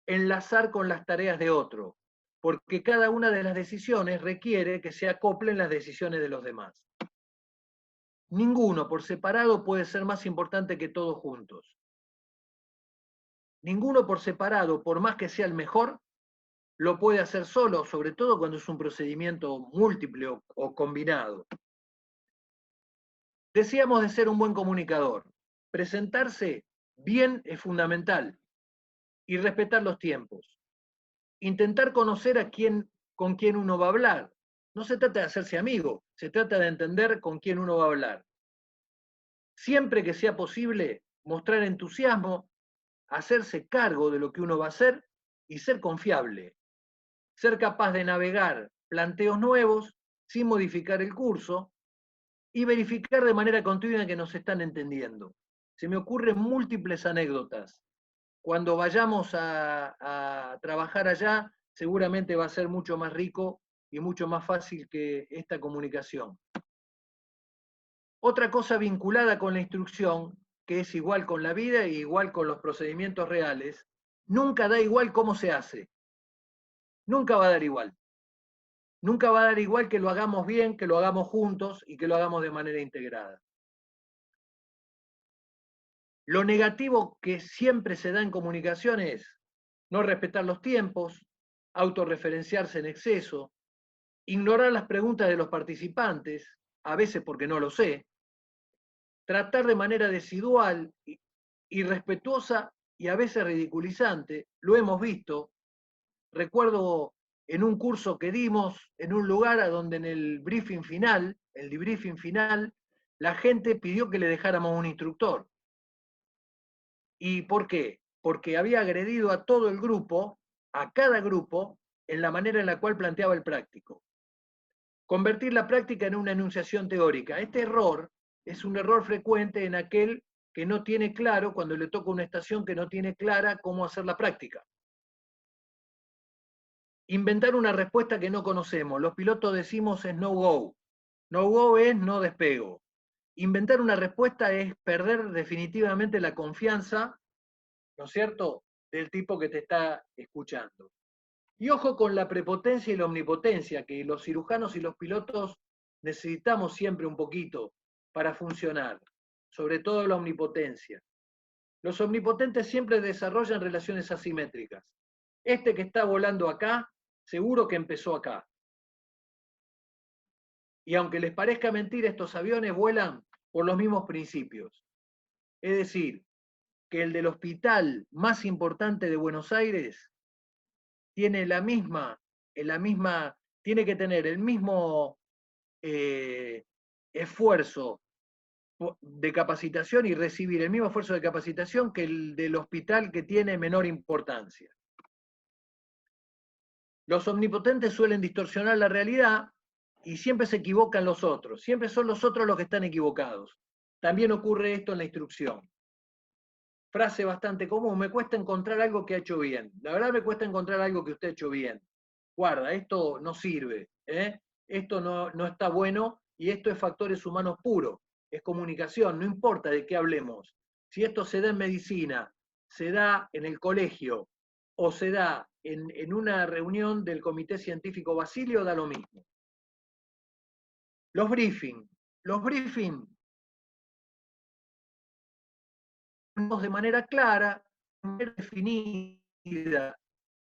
enlazar con las tareas de otro, porque cada una de las decisiones requiere que se acoplen las decisiones de los demás. Ninguno por separado puede ser más importante que todos juntos. Ninguno por separado, por más que sea el mejor, lo puede hacer solo, sobre todo cuando es un procedimiento múltiple o combinado. Decíamos de ser un buen comunicador. Presentarse bien es fundamental y respetar los tiempos. Intentar conocer con quién uno va a hablar. No se trata de hacerse amigo, se trata de entender con quién uno va a hablar. Siempre que sea posible, mostrar entusiasmo, hacerse cargo de lo que uno va a hacer y ser confiable. Ser capaz de navegar planteos nuevos sin modificar el curso y verificar de manera continua que nos están entendiendo. Se me ocurren múltiples anécdotas. Cuando vayamos a trabajar allá, seguramente va a ser mucho más rico y mucho más fácil que esta comunicación. Otra cosa vinculada con la instrucción, que es igual con la vida e igual con los procedimientos reales, nunca da igual cómo se hace. Nunca va a dar igual. Nunca va a dar igual que lo hagamos bien, que lo hagamos juntos y que lo hagamos de manera integrada. Lo negativo que siempre se da en comunicación es no respetar los tiempos, autorreferenciarse en exceso, ignorar las preguntas de los participantes, a veces porque no lo sé, tratar de manera desigual, irrespetuosa y a veces ridiculizante, lo hemos visto. Recuerdo en un curso que dimos en un lugar a donde en el briefing final, el debriefing final, la gente pidió que le dejáramos un instructor. ¿Y por qué? Porque había agredido a todo el grupo, a cada grupo, en la manera en la cual planteaba el práctico. Convertir la práctica en una enunciación teórica. Este error es un error frecuente en aquel que no tiene claro, cuando le toca una estación que no tiene clara cómo hacer la práctica. Inventar una respuesta que no conocemos. Los pilotos decimos es no go. No go es no despego. Inventar una respuesta es perder definitivamente la confianza, ¿no es cierto?, del tipo que te está escuchando. Y ojo con la prepotencia y la omnipotencia, que los cirujanos y los pilotos necesitamos siempre un poquito para funcionar, sobre todo la omnipotencia. Los omnipotentes siempre desarrollan relaciones asimétricas. Este que está volando acá, seguro que empezó acá. Y aunque les parezca mentira, estos aviones vuelan por los mismos principios. Es decir, que el del hospital más importante de Buenos Aires tiene tiene que tener el mismo esfuerzo de capacitación y recibir el mismo esfuerzo de capacitación que el del hospital que tiene menor importancia. Los omnipotentes suelen distorsionar la realidad y siempre se equivocan los otros, siempre son los otros los que están equivocados. También ocurre esto en la instrucción. Frase bastante común: me cuesta encontrar algo que ha hecho bien. La verdad me cuesta encontrar algo que usted ha hecho bien. Guarda, esto no sirve, esto no está bueno, y esto es factores humanos puros, es comunicación, no importa de qué hablemos. Si esto se da en medicina, se da en el colegio o se da en una reunión del Comité Científico Basilio, da lo mismo. Los briefings de manera clara, de manera definida,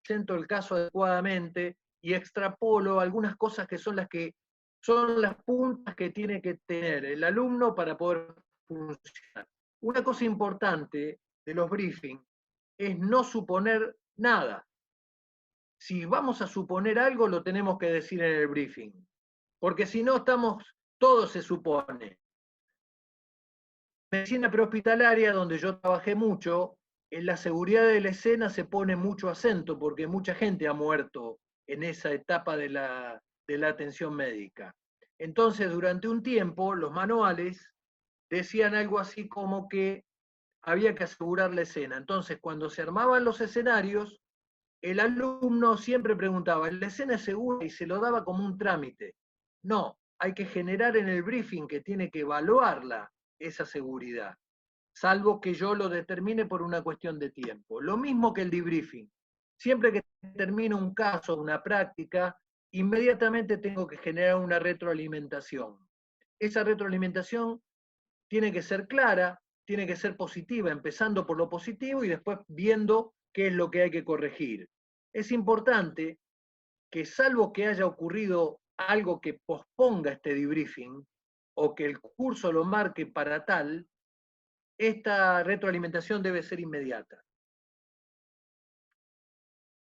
presento el caso adecuadamente y extrapolo algunas cosas que son las puntas que tiene que tener el alumno para poder funcionar. Una cosa importante de los briefings es no suponer nada. Si vamos a suponer algo, lo tenemos que decir en el briefing, porque si no todo se supone. Medicina prehospitalaria, donde yo trabajé mucho, en la seguridad de la escena se pone mucho acento, porque mucha gente ha muerto en esa etapa de la atención médica. Entonces, durante un tiempo, los manuales decían algo así como que había que asegurar la escena. Entonces, cuando se armaban los escenarios, el alumno siempre preguntaba: ¿la escena es segura? Y se lo daba como un trámite. No, hay que generar en el briefing que tiene que evaluarla, esa seguridad, salvo que yo lo determine por una cuestión de tiempo. Lo mismo que el debriefing. Siempre que termino un caso, una práctica, inmediatamente tengo que generar una retroalimentación. Esa retroalimentación tiene que ser clara, tiene que ser positiva, empezando por lo positivo y después viendo qué es lo que hay que corregir. Es importante que, salvo que haya ocurrido algo que posponga este debriefing o que el curso lo marque para tal, esta retroalimentación debe ser inmediata.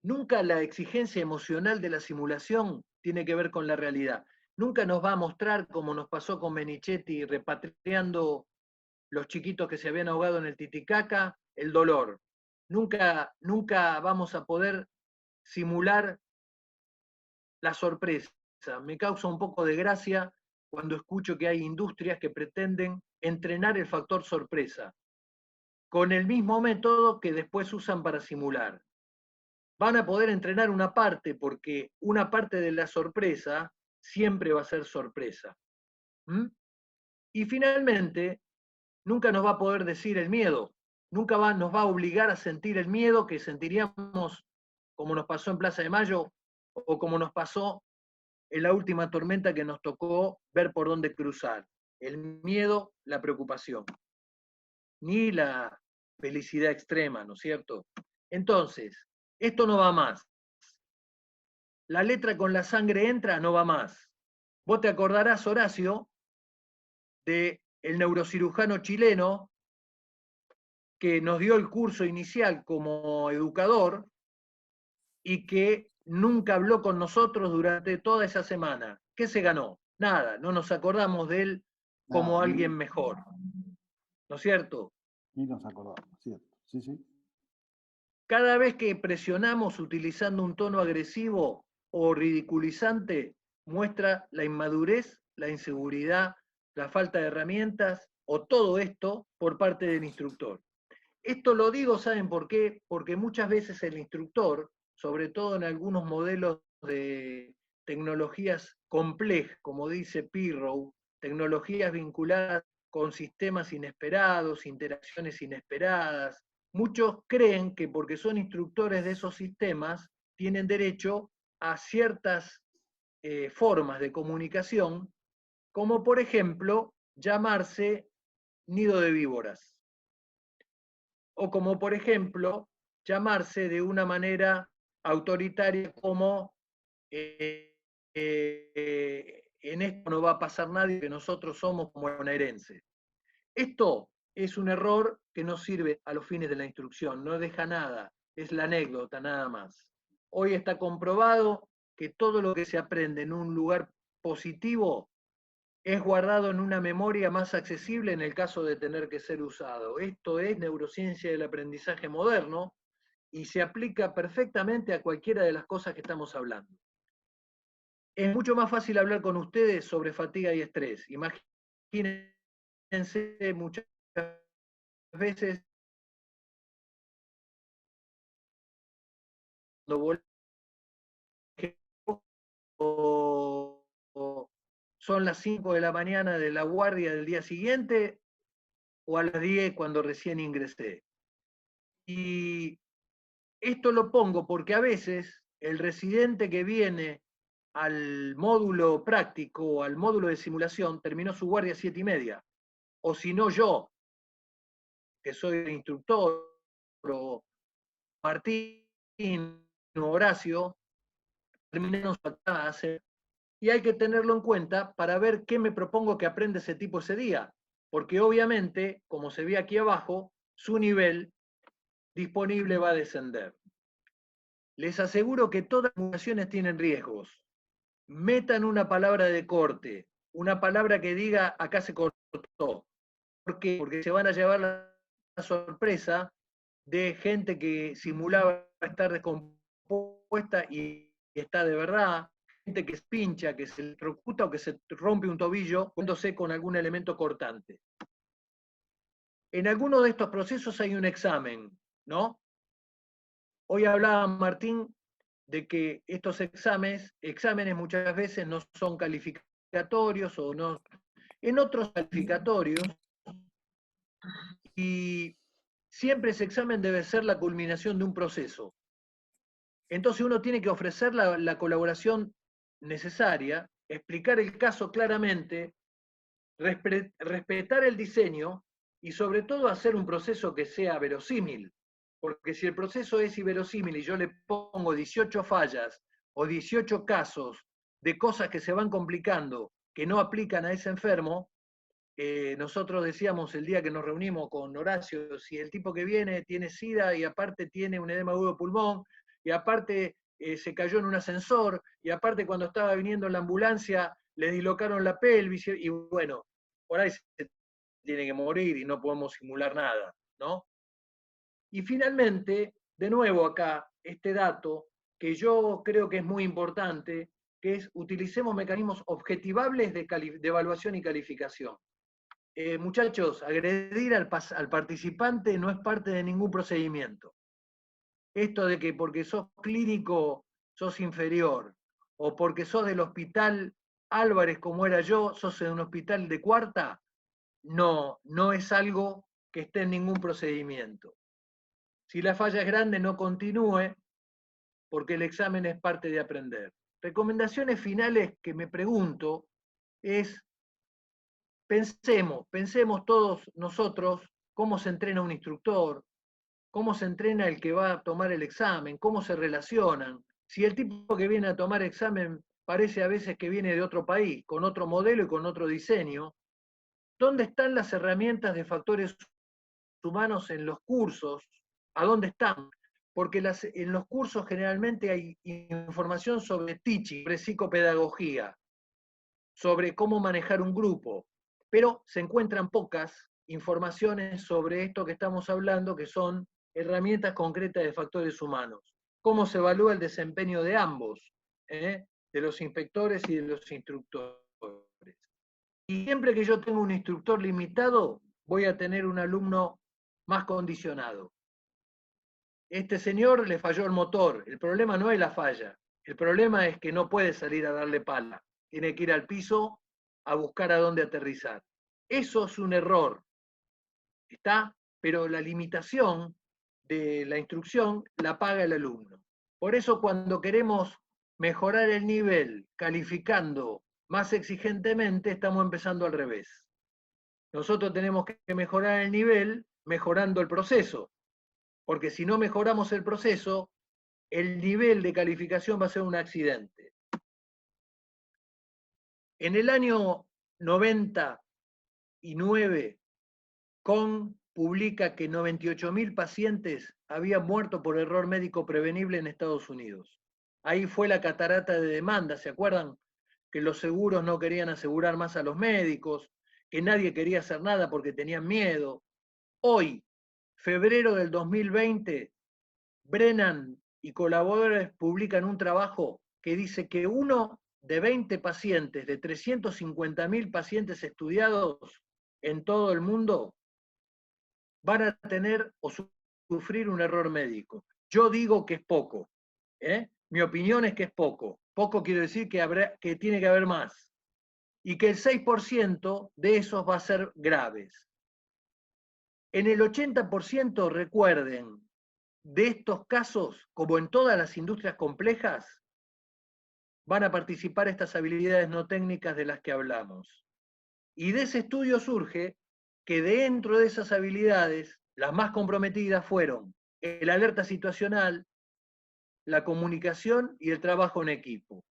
Nunca la exigencia emocional de la simulación tiene que ver con la realidad. Nunca nos va a mostrar, como nos pasó con Menichetti repatriando los chiquitos que se habían ahogado en el Titicaca, el dolor. Nunca vamos a poder simular la sorpresa. Me causa un poco de gracia cuando escucho que hay industrias que pretenden entrenar el factor sorpresa con el mismo método que después usan para simular. Van a poder entrenar una parte, porque una parte de la sorpresa siempre va a ser sorpresa. Y finalmente, nunca nos va a poder decir el miedo, nunca nos va a obligar a sentir el miedo que sentiríamos, como nos pasó en Plaza de Mayo o como nos pasó en la última tormenta que nos tocó ver por dónde cruzar. El miedo, la preocupación, ni la felicidad extrema, ¿no es cierto? Entonces, esto no va más. La letra con la sangre entra, no va más. Vos te acordarás, Horacio, del neurocirujano chileno que nos dio el curso inicial como educador y que nunca habló con nosotros durante toda esa semana. ¿Qué se ganó? Nada, no nos acordamos de él como alguien mejor. ¿No es cierto? Ni nos acordamos, ¿cierto? Sí, sí. Cada vez que presionamos utilizando un tono agresivo o ridiculizante, muestra la inmadurez, la inseguridad, la falta de herramientas o todo esto por parte del instructor. Esto lo digo, ¿saben por qué? Porque muchas veces el instructor, sobre todo en algunos modelos de tecnologías complejas, como dice Pirrow, tecnologías vinculadas con sistemas inesperados, interacciones inesperadas, muchos creen que porque son instructores de esos sistemas, tienen derecho a ciertas formas de comunicación, como por ejemplo llamarse nido de víboras, o como por ejemplo llamarse de una manera autoritaria como en esto no va a pasar nadie, que nosotros somos como bonaerenses. Esto es un error que no sirve a los fines de la instrucción, no deja nada, es la anécdota nada más. Hoy está comprobado que todo lo que se aprende en un lugar positivo es guardado en una memoria más accesible en el caso de tener que ser usado. Esto es neurociencia del aprendizaje moderno y se aplica perfectamente a cualquiera de las cosas que estamos hablando. Es mucho más fácil hablar con ustedes sobre fatiga y estrés. Imagínense muchas veces cuando son las 5 de la mañana de la guardia del día siguiente o a las 10 cuando recién ingresé. Y esto lo pongo porque a veces el residente que viene al módulo práctico o al módulo de simulación terminó su guardia a 7:30. O si no yo, que soy el instructor, o Martín o Horacio, terminamos acá hace. Y hay que tenerlo en cuenta para ver qué me propongo que aprenda ese tipo ese día. Porque obviamente, como se ve aquí abajo, su nivel disponible va a descender. Les aseguro que todas las simulaciones tienen riesgos. Metan una palabra de corte, una palabra que diga acá se cortó. ¿Por qué? Porque se van a llevar la sorpresa de gente que simulaba estar descompuesta y está de verdad, gente que se pincha, que se electrocuta o que se rompe un tobillo poniéndose con algún elemento cortante. En alguno de estos procesos hay un examen, ¿no? Hoy hablaba Martín de que estos exámenes muchas veces no son calificatorios o no, en otros calificatorios, y siempre ese examen debe ser la culminación de un proceso. Entonces uno tiene que ofrecer la colaboración necesaria, explicar el caso claramente, respetar el diseño y sobre todo hacer un proceso que sea verosímil. Porque si el proceso es inverosímil y yo le pongo 18 fallas o 18 casos de cosas que se van complicando, que no aplican a ese enfermo, nosotros decíamos el día que nos reunimos con Horacio, si el tipo que viene tiene SIDA y aparte tiene un edema agudo de pulmón, y aparte se cayó en un ascensor, y aparte cuando estaba viniendo en la ambulancia le dislocaron la pelvis, y bueno, por ahí se tiene que morir y no podemos simular nada, ¿no? Y finalmente, de nuevo acá, este dato que yo creo que es muy importante, que es utilicemos mecanismos objetivables de evaluación y calificación. Muchachos, agredir al participante no es parte de ningún procedimiento. Esto de que porque sos clínico sos inferior, o porque sos del hospital Álvarez como era yo, sos de un hospital de cuarta, no es algo que esté en ningún procedimiento. Si la falla es grande, no continúe, porque el examen es parte de aprender. Recomendaciones finales que me pregunto es, pensemos todos nosotros cómo se entrena un instructor, cómo se entrena el que va a tomar el examen, cómo se relacionan. Si el tipo que viene a tomar examen parece a veces que viene de otro país, con otro modelo y con otro diseño, ¿dónde están las herramientas de factores humanos en los cursos? ¿A dónde están? Porque en los cursos generalmente hay información sobre teaching, sobre psicopedagogía, sobre cómo manejar un grupo, pero se encuentran pocas informaciones sobre esto que estamos hablando, que son herramientas concretas de factores humanos. Cómo se evalúa el desempeño de ambos, de los inspectores y de los instructores. Y siempre que yo tengo un instructor limitado, voy a tener un alumno más condicionado. Este señor le falló el motor, el problema no es la falla, el problema es que no puede salir a darle pala, tiene que ir al piso a buscar a dónde aterrizar. Eso es un error, ¿está? Pero la limitación de la instrucción la paga el alumno. Por eso cuando queremos mejorar el nivel calificando más exigentemente, estamos empezando al revés. Nosotros tenemos que mejorar el nivel mejorando el proceso, porque si no mejoramos el proceso, el nivel de calificación va a ser un accidente. En el año 99, CON publica que 98.000 pacientes habían muerto por error médico prevenible en Estados Unidos. Ahí fue la catarata de demanda, ¿se acuerdan? Que los seguros no querían asegurar más a los médicos, que nadie quería hacer nada porque tenían miedo. Hoy, febrero del 2020, Brennan y colaboradores publican un trabajo que dice que uno de 20 pacientes, de 350.000 pacientes estudiados en todo el mundo, van a tener o sufrir un error médico. Yo digo que es poco. Mi opinión es que es poco. Poco quiere decir que tiene que haber más. Y que el 6% de esos va a ser graves. En el 80%, recuerden, de estos casos, como en todas las industrias complejas, van a participar estas habilidades no técnicas de las que hablamos. Y de ese estudio surge que dentro de esas habilidades, las más comprometidas fueron el alerta situacional, la comunicación y el trabajo en equipo.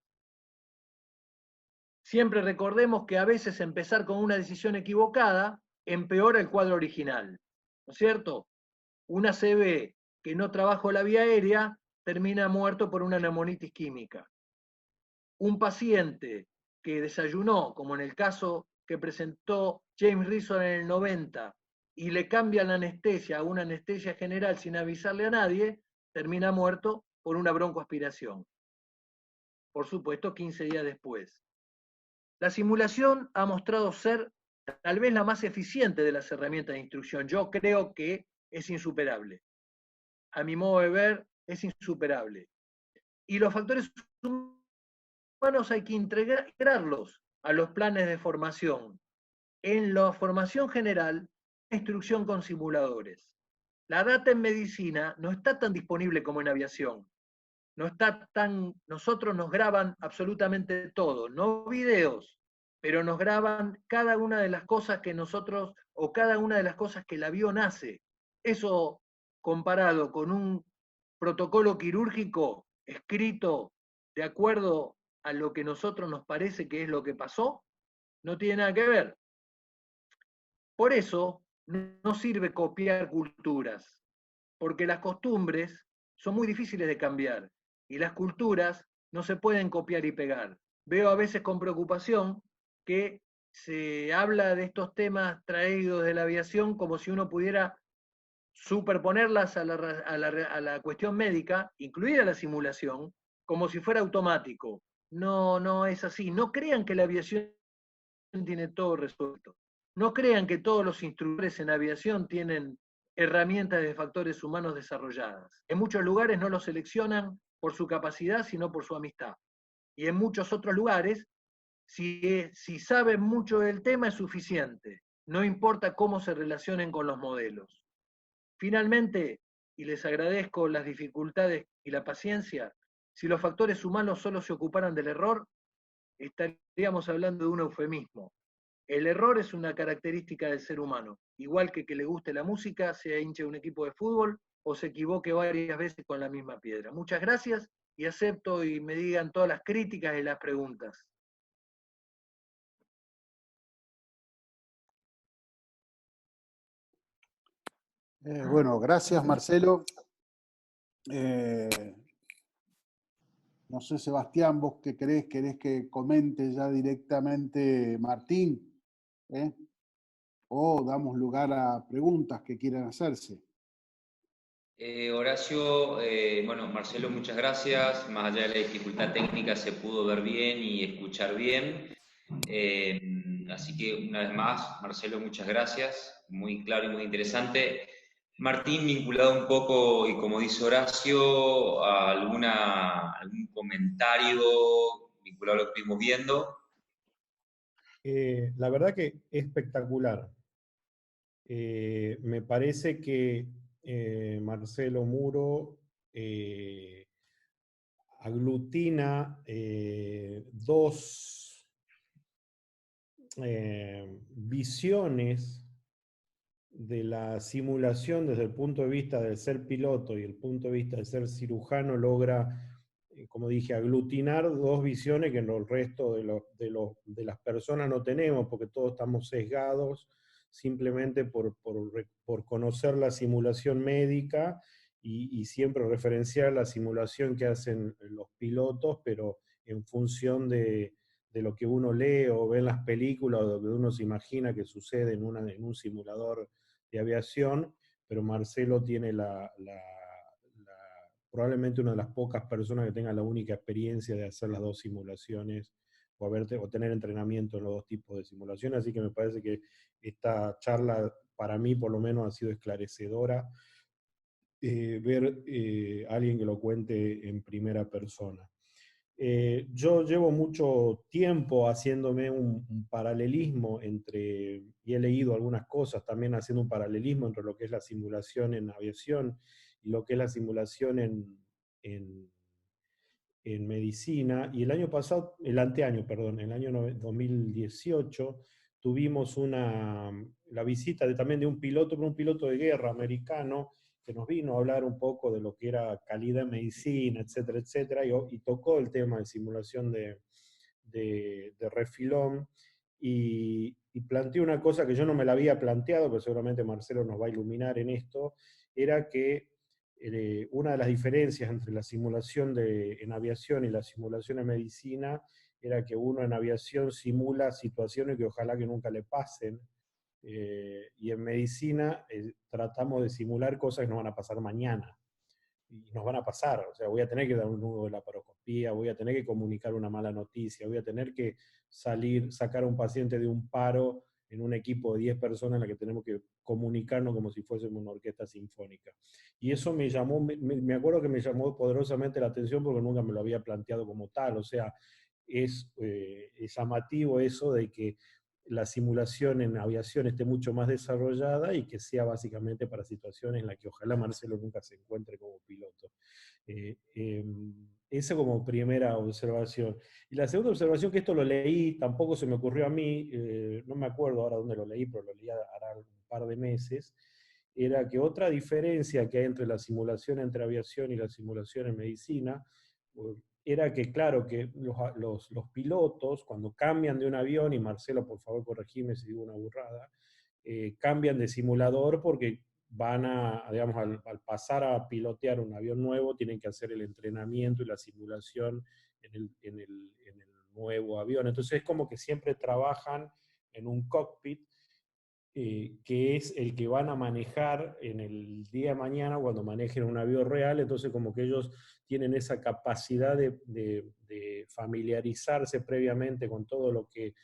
Siempre recordemos que a veces empezar con una decisión equivocada empeora el cuadro original, ¿no es cierto? Una CB que no trabajó la vía aérea termina muerto por una neumonitis química. Un paciente que desayunó, como en el caso que presentó James Reason en el 90, y le cambian la anestesia a una anestesia general sin avisarle a nadie, termina muerto por una broncoaspiración. Por supuesto, 15 días después. La simulación ha mostrado ser tal vez la más eficiente de las herramientas de instrucción. Yo creo que es insuperable. A mi modo de ver, es insuperable. Y los factores humanos hay que integrarlos a los planes de formación. En la formación general, instrucción con simuladores. La data en medicina no está tan disponible como en aviación. No está tan, nosotros nos graban absolutamente todo, no videos, pero nos graban cada una de las cosas que nosotros, o cada una de las cosas que el avión hace. Eso comparado con un protocolo quirúrgico escrito de acuerdo a lo que nosotros nos parece que es lo que pasó, no tiene nada que ver. Por eso no sirve copiar culturas, porque las costumbres son muy difíciles de cambiar y las culturas no se pueden copiar y pegar. Veo a veces con preocupación que se habla de estos temas traídos de la aviación como si uno pudiera superponerlas a la cuestión médica, incluida la simulación, como si fuera automático. No, no es así. No crean que la aviación tiene todo resuelto. No crean que todos los instructores en aviación tienen herramientas de factores humanos desarrolladas. En muchos lugares no los seleccionan por su capacidad, sino por su amistad. Y en muchos otros lugares, si saben mucho del tema es suficiente. No importa cómo se relacionen con los modelos. Finalmente, y les agradezco las dificultades y la paciencia, si los factores humanos solo se ocuparan del error, estaríamos hablando de un eufemismo. El error es una característica del ser humano, igual que le guste la música, sea hincha de un equipo de fútbol o se equivoque varias veces con la misma piedra. Muchas gracias y acepto y me digan todas las críticas y las preguntas. Bueno, gracias Marcelo. No sé, Sebastián, vos qué querés que comente ya directamente Martín, o damos lugar a preguntas que quieran hacerse. Horacio, bueno, Marcelo, muchas gracias. Más allá de la dificultad técnica, se pudo ver bien y escuchar bien. Así que, una vez más, Marcelo, muchas gracias. Muy claro y muy interesante. Martín, vinculado un poco, y como dice Horacio, a algún comentario vinculado a lo que estuvimos viendo. La verdad que espectacular. Me parece que Marcelo Muro aglutina dos visiones de la simulación desde el punto de vista del ser piloto y el punto de vista del ser cirujano. Logra, como dije, aglutinar dos visiones que en el resto de las personas no tenemos, porque todos estamos sesgados simplemente por conocer la simulación médica y siempre referenciar la simulación que hacen los pilotos, pero en función de lo que uno lee o ve en las películas, o donde uno se imagina que sucede en un simulador de aviación, pero Marcelo tiene probablemente una de las pocas personas que tenga la única experiencia de hacer las dos simulaciones o tener entrenamiento en los dos tipos de simulaciones, así que me parece que esta charla para mí por lo menos ha sido esclarecedora, ver a alguien que lo cuente en primera persona. Yo llevo mucho tiempo haciéndome un paralelismo entre, y he leído algunas cosas también haciendo un paralelismo entre lo que es la simulación en aviación y lo que es la simulación en, en medicina, y el año pasado, el anteaño, perdón, el año 2018, tuvimos la visita también de un piloto, pero un piloto de guerra americano, que nos vino a hablar un poco de lo que era calidad en medicina, etcétera, etcétera, y tocó el tema de simulación de refilón, y planteó una cosa que yo no me la había planteado, pero seguramente Marcelo nos va a iluminar en esto, era que una de las diferencias entre la simulación en aviación y la simulación en medicina era que uno en aviación simula situaciones que ojalá que nunca le pasen, y en medicina tratamos de simular cosas que nos van a pasar mañana, y nos van a pasar, o sea, voy a tener que dar un nudo de laparoscopía, voy a tener que comunicar una mala noticia, voy a tener que sacar a un paciente de un paro en un equipo de 10 personas en la que tenemos que comunicarnos como si fuésemos una orquesta sinfónica. Y eso me llamó, me acuerdo que me llamó poderosamente la atención porque nunca me lo había planteado como tal, o sea, es llamativo eso de que la simulación en aviación esté mucho más desarrollada y que sea básicamente para situaciones en las que ojalá Marcelo nunca se encuentre como piloto. Esa como primera observación. Y la segunda observación, que esto lo leí, tampoco se me ocurrió a mí, no me acuerdo ahora dónde lo leí, pero lo leí hará un par de meses, era que otra diferencia que hay entre la simulación entre aviación y la simulación en medicina, era que, claro, que los pilotos, cuando cambian de un avión, y Marcelo, por favor, corregime si digo una burrada, cambian de simulador porque van digamos, al pasar a pilotear un avión nuevo, tienen que hacer el entrenamiento y la simulación en el nuevo avión. Entonces es como que siempre trabajan en un cockpit, que es el que van a manejar en el día de mañana cuando manejen un avión real, entonces como que ellos tienen esa capacidad de familiarizarse previamente con todo lo que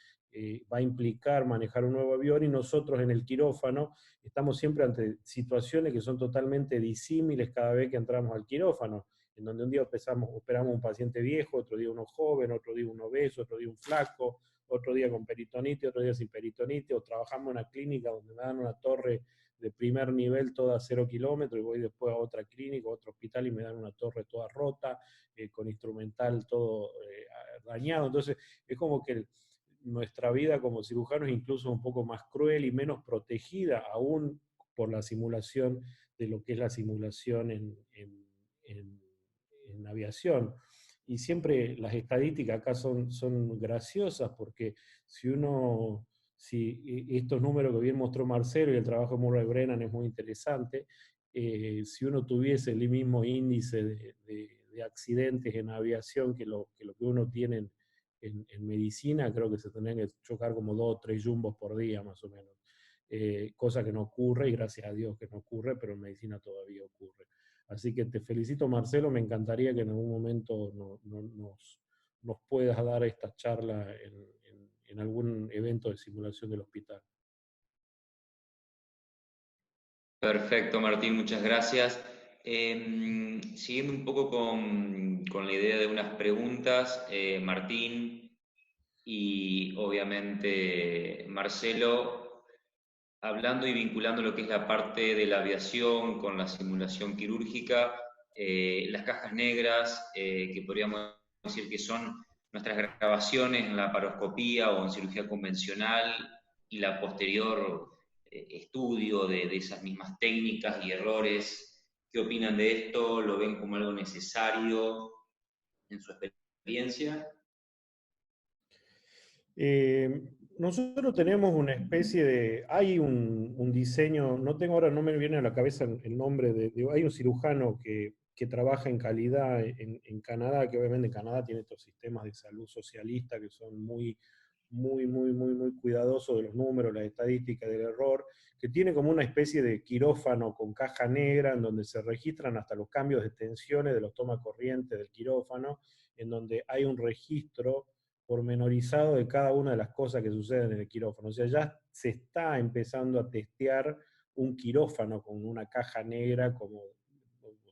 va a implicar manejar un nuevo avión, y nosotros en el quirófano estamos siempre ante situaciones que son totalmente disímiles cada vez que entramos al quirófano, en donde un día operamos un paciente viejo, otro día uno joven, otro día un obeso, otro día un flaco, otro día con peritonitis, otro día sin peritonitis, o trabajamos en una clínica donde me dan una torre de primer nivel toda a 0 kilómetros y voy después a otra clínica, a otro hospital y me dan una torre toda rota, con instrumental todo dañado. Entonces es como que nuestra vida como cirujano es incluso un poco más cruel y menos protegida aún por la simulación de lo que es la simulación en aviación. Y siempre las estadísticas acá son graciosas, porque si estos números que bien mostró Marcelo y el trabajo de Murray Brennan es muy interesante, si uno tuviese el mismo índice de accidentes en aviación que lo que uno tiene en medicina, creo que se tendrían que chocar como 2 o 3 jumbos por día más o menos. Cosa que no ocurre, y gracias a Dios que no ocurre, pero en medicina todavía ocurre. Así que te felicito, Marcelo, me encantaría que en algún momento nos puedas dar esta charla en algún evento de simulación del hospital. Perfecto, Martín, muchas gracias. Siguiendo un poco con la idea de unas preguntas, Martín y obviamente Marcelo, hablando y vinculando lo que es la parte de la aviación con la simulación quirúrgica, las cajas negras, que podríamos decir que son nuestras grabaciones en laparoscopía o en cirugía convencional, y la posterior estudio de esas mismas técnicas y errores. ¿Qué opinan de esto? ¿Lo ven como algo necesario en su experiencia? Nosotros tenemos una especie hay un diseño, no me viene a la cabeza el nombre, hay un cirujano que trabaja en calidad en Canadá, que obviamente en Canadá tiene estos sistemas de salud socialista que son muy, muy cuidadoso de los números, las estadísticas del error, que tiene como una especie de quirófano con caja negra en donde se registran hasta los cambios de tensiones de los tomas corrientes del quirófano, en donde hay un registro pormenorizado de cada una de las cosas que suceden en el quirófano. O sea, ya se está empezando a testear un quirófano con una caja negra como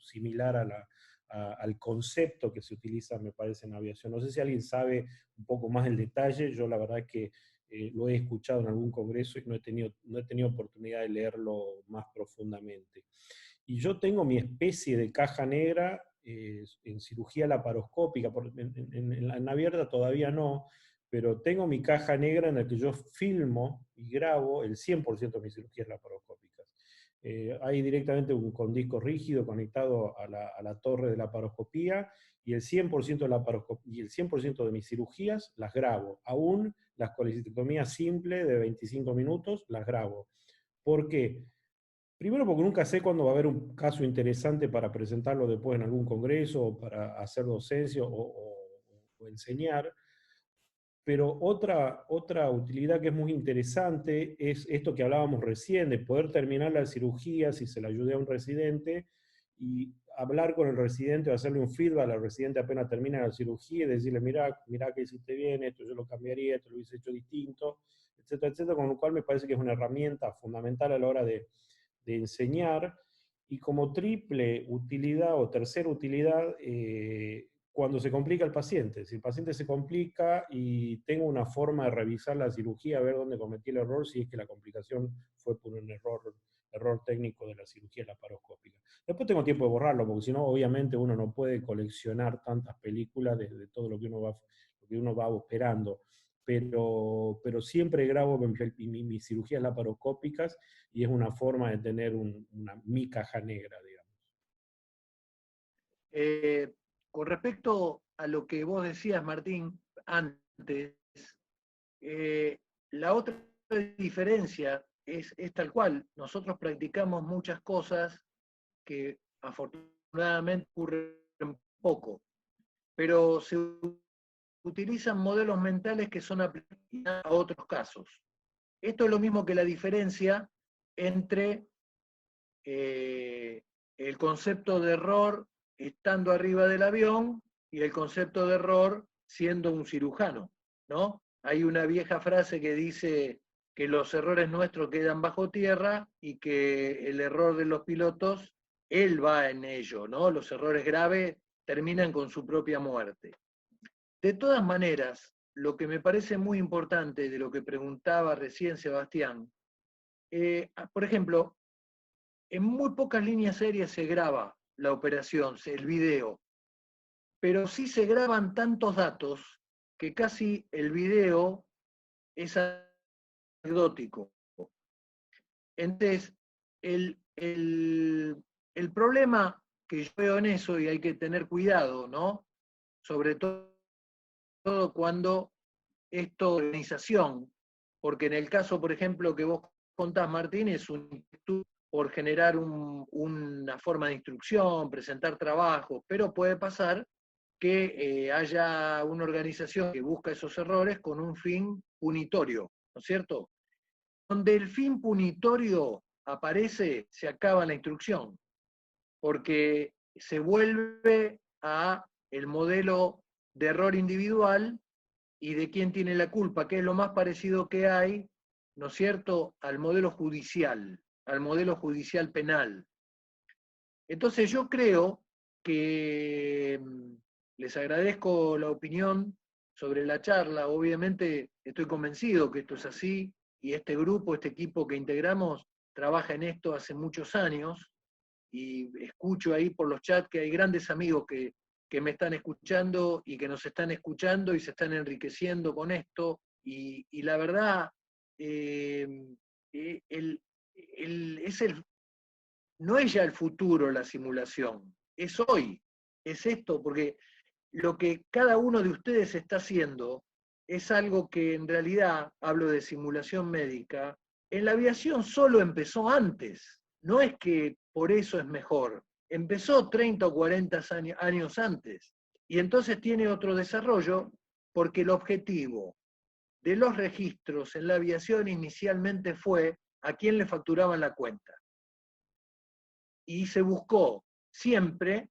similar al concepto que se utiliza, me parece, en aviación. No sé si alguien sabe un poco más el detalle, yo la verdad es que lo he escuchado en algún congreso y no he tenido oportunidad de leerlo más profundamente. Y yo tengo mi especie de caja negra en cirugía laparoscópica, en abierta todavía no, pero tengo mi caja negra en la que yo filmo y grabo el 100% de mis cirugías laparoscópicas. Hay directamente con disco rígido conectado a la torre de laparoscopía, y el 100% de mis cirugías las grabo. Aún las colecistectomías simples de 25 minutos las grabo. ¿Por qué? Primero porque nunca sé cuándo va a haber un caso interesante para presentarlo después en algún congreso, o para hacer docencia o enseñar. Pero otra utilidad que es muy interesante es esto que hablábamos recién, de poder terminar la cirugía si se le ayude a un residente, y hablar con el residente o hacerle un feedback al residente apenas termina la cirugía y decirle, mirá que hiciste bien, esto yo lo cambiaría, esto lo hubiese hecho distinto, etcétera, etcétera, con lo cual me parece que es una herramienta fundamental a la hora de enseñar. Y como triple utilidad o tercera utilidad, cuando se complica el paciente. Si el paciente se complica y tengo una forma de revisar la cirugía, a ver dónde cometí el error, si es que la complicación fue por un error técnico de la cirugía laparoscópica. Después tengo tiempo de borrarlo, porque si no, obviamente uno no puede coleccionar tantas películas de todo lo que uno va operando. Pero siempre grabo mis cirugías laparoscópicas, y es una forma de tener mi caja negra, digamos. Con respecto a lo que vos decías, Martín, antes, la otra diferencia es tal cual. Nosotros practicamos muchas cosas que afortunadamente ocurren poco, pero se utilizan modelos mentales que son aplicables a otros casos. Esto es lo mismo que la diferencia entre el concepto de error estando arriba del avión y el concepto de error siendo un cirujano, ¿no? Hay una vieja frase que dice que los errores nuestros quedan bajo tierra y que el error de los pilotos, él va en ello, ¿no? Los errores graves terminan con su propia muerte. De todas maneras, lo que me parece muy importante de lo que preguntaba recién Sebastián, por ejemplo, en muy pocas líneas aéreas se graba la operación, el video, pero sí se graban tantos datos que casi el video es anecdótico. Entonces, el problema que yo veo en eso, y hay que tener cuidado, ¿no? Sobre todo cuando esto es organización, porque en el caso, por ejemplo, que vos contás, Martín, es un por generar una forma de instrucción, presentar trabajos, pero puede pasar que haya una organización que busca esos errores con un fin punitorio, ¿no es cierto? Donde el fin punitorio aparece, se acaba la instrucción, porque se vuelve a el modelo de error individual y de quién tiene la culpa, que es lo más parecido que hay, ¿no es cierto?, al modelo judicial penal. Entonces yo creo que les agradezco la opinión sobre la charla. Obviamente estoy convencido que esto es así, y este grupo, este equipo que integramos, trabaja en esto hace muchos años, y escucho ahí por los chats que hay grandes amigos que me están escuchando y que nos están escuchando y se están enriqueciendo con esto, y la verdad, no es ya el futuro la simulación, es hoy, es esto, porque lo que cada uno de ustedes está haciendo es algo que en realidad, hablo de simulación médica, en la aviación solo empezó antes, no es que por eso es mejor, empezó 30 o 40 años antes, y entonces tiene otro desarrollo, porque el objetivo de los registros en la aviación inicialmente fue a quién le facturaban la cuenta. Y se buscó siempre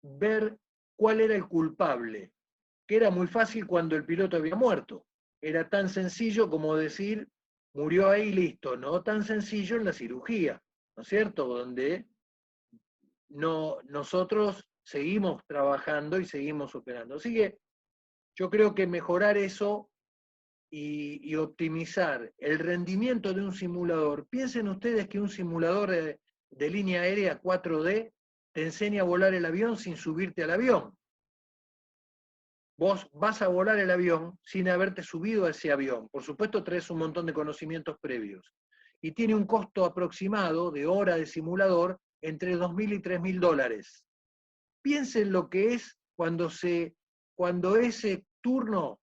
ver cuál era el culpable, que era muy fácil cuando el piloto había muerto. Era tan sencillo como decir, murió ahí, listo. No tan sencillo en la cirugía, ¿no es cierto? Donde nosotros seguimos trabajando y seguimos operando. Así que yo creo que mejorar eso y optimizar el rendimiento de un simulador. Piensen ustedes que un simulador de línea aérea 4D te enseña a volar el avión sin subirte al avión. Vos vas a volar el avión sin haberte subido a ese avión. Por supuesto, traes un montón de conocimientos previos. Y tiene un costo aproximado de hora de simulador entre $2.000 y $3.000. Piensen lo que es cuando ese turno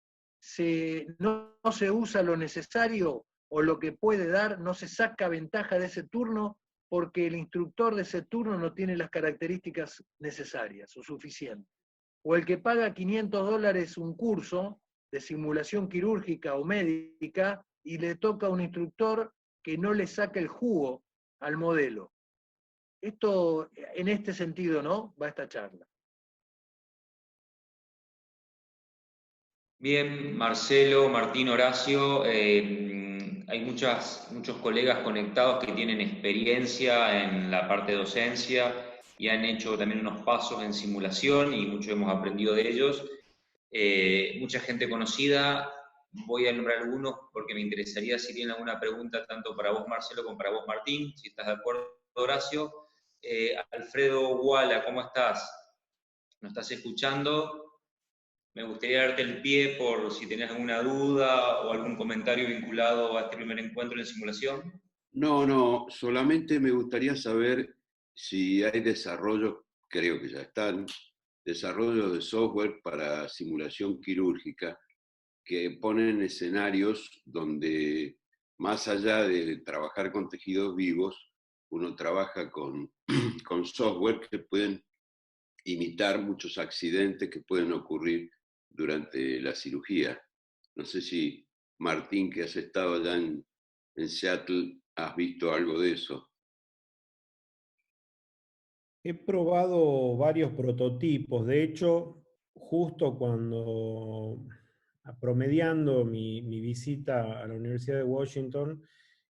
no se usa lo necesario o lo que puede dar, no se saca ventaja de ese turno porque el instructor de ese turno no tiene las características necesarias o suficientes. O el que paga $500 un curso de simulación quirúrgica o médica y le toca a un instructor que no le saca el jugo al modelo. Esto, en este sentido, ¿no? Va esta charla. Bien, Marcelo, Martín, Horacio, hay muchos colegas conectados que tienen experiencia en la parte de docencia y han hecho también unos pasos en simulación y mucho hemos aprendido de ellos. Mucha gente conocida, voy a nombrar algunos porque me interesaría si tienen alguna pregunta tanto para vos, Marcelo, como para vos, Martín, si estás de acuerdo, Horacio. Alfredo Guala, ¿cómo estás? ¿Nos estás escuchando? Me gustaría darte el pie por si tenés alguna duda o algún comentario vinculado a este primer encuentro en simulación. No, solamente me gustaría saber si hay desarrollo, creo que ya están, desarrollo de software para simulación quirúrgica que ponen escenarios donde más allá de trabajar con tejidos vivos, uno trabaja con software que pueden imitar muchos accidentes que pueden ocurrir durante la cirugía. No sé si, Martín, que has estado allá en Seattle, has visto algo de eso. He probado varios prototipos. De hecho, justo cuando, promediando mi visita a la Universidad de Washington,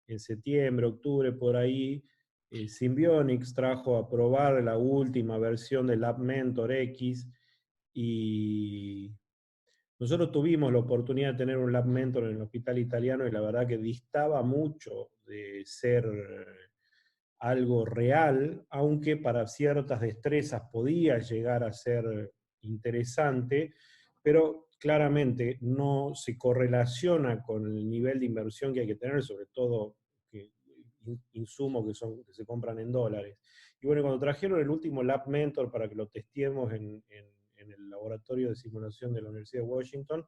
en septiembre, octubre, por ahí, Symbionics trajo a probar la última versión del Lab Mentor X y nosotros tuvimos la oportunidad de tener un Lab Mentor en el hospital italiano y la verdad que distaba mucho de ser algo real, aunque para ciertas destrezas podía llegar a ser interesante, pero claramente no se correlaciona con el nivel de inversión que hay que tener, sobre todo insumos que se compran en dólares. Y bueno, cuando trajeron el último Lab Mentor para que lo testemos en el laboratorio de simulación de la Universidad de Washington,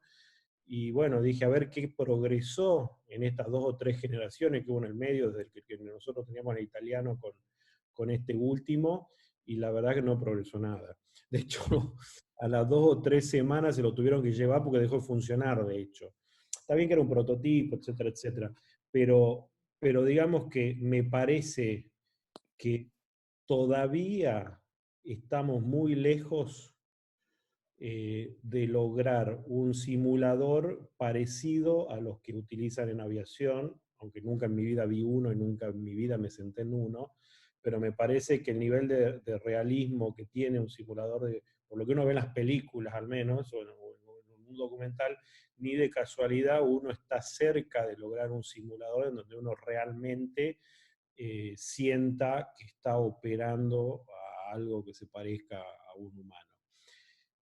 y bueno, dije, a ver qué progresó en estas 2 o 3 generaciones que hubo en el medio, desde que nosotros teníamos el italiano con este último, y la verdad que no progresó nada. De hecho, a las 2 o 3 semanas se lo tuvieron que llevar porque dejó de funcionar, de hecho. Está bien que era un prototipo, etcétera, etcétera, pero digamos que me parece que todavía estamos muy lejos de lograr un simulador parecido a los que utilizan en aviación, aunque nunca en mi vida vi uno y nunca en mi vida me senté en uno, pero me parece que el nivel de realismo que tiene un simulador, por lo que uno ve en las películas al menos, o en un documental, ni de casualidad uno está cerca de lograr un simulador en donde uno realmente sienta que está operando a algo que se parezca a un humano.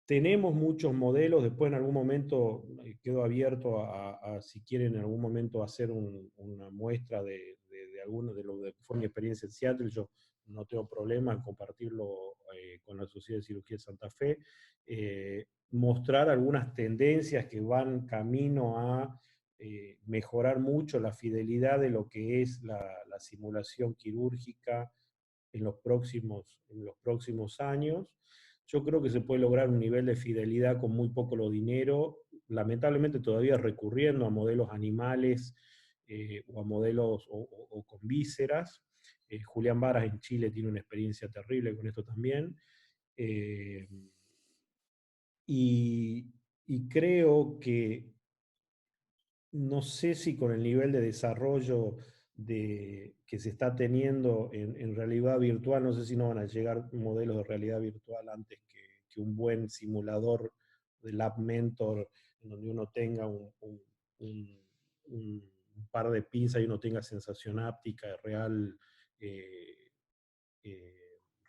Tenemos muchos modelos, después en algún momento quedo abierto a si quieren en algún momento hacer una muestra de alguno de lo que fue mi experiencia en Seattle. Yo no tengo problema en compartirlo con la Sociedad de Cirugía de Santa Fe, mostrar algunas tendencias que van camino a mejorar mucho la fidelidad de lo que es la simulación quirúrgica en los próximos años. Yo creo que se puede lograr un nivel de fidelidad con muy poco dinero lamentablemente todavía recurriendo a modelos animales o a modelos o con vísceras. Julián Varas en Chile tiene una experiencia terrible con esto también. Y creo que, no sé si con el nivel de desarrollo que se está teniendo en realidad virtual, no sé si no van a llegar modelos de realidad virtual antes que un buen simulador de Lab Mentor, en donde uno tenga un par de pinzas y uno tenga sensación áptica, eh,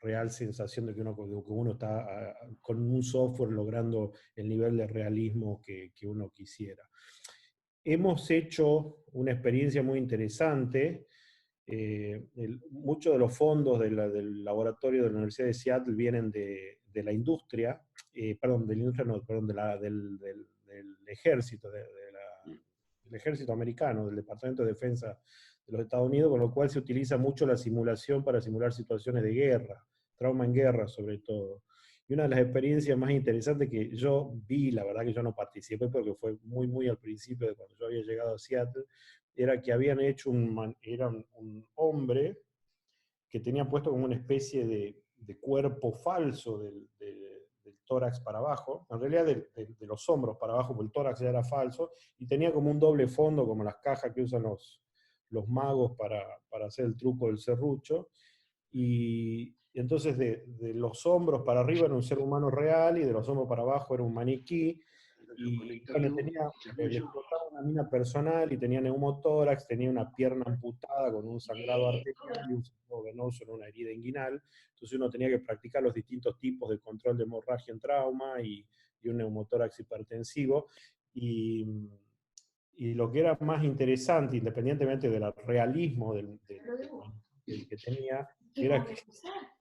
real sensación de que uno está con un software logrando el nivel de realismo que uno quisiera. Hemos hecho una experiencia muy interesante. Muchos de los fondos del laboratorio de la Universidad de Seattle vienen de la industria, perdón, de la industria no, perdón, del ejército, del ejército americano, del Departamento de Defensa de los Estados Unidos, con lo cual se utiliza mucho la simulación para simular situaciones de guerra, trauma en guerra sobre todo. Y una de las experiencias más interesantes que yo vi, la verdad que yo no participé porque fue muy, muy al principio de cuando yo había llegado a Seattle, era que habían hecho era un hombre que tenía puesto como una especie de cuerpo falso del tórax para abajo, en realidad de los hombros para abajo, porque el tórax ya era falso, y tenía como un doble fondo, como las cajas que usan los magos para hacer el truco del serrucho, y entonces de los hombros para arriba era un ser humano real, y de los hombros para abajo era un maniquí, y bueno, le explotaba una mina personal, y tenía neumotórax, tenía una pierna amputada con un sangrado arterial y un sangrado venoso en una herida inguinal. Entonces uno tenía que practicar los distintos tipos de control de hemorragia en trauma y un neumotórax hipertensivo. Y lo que era más interesante, independientemente del realismo que tenía, era que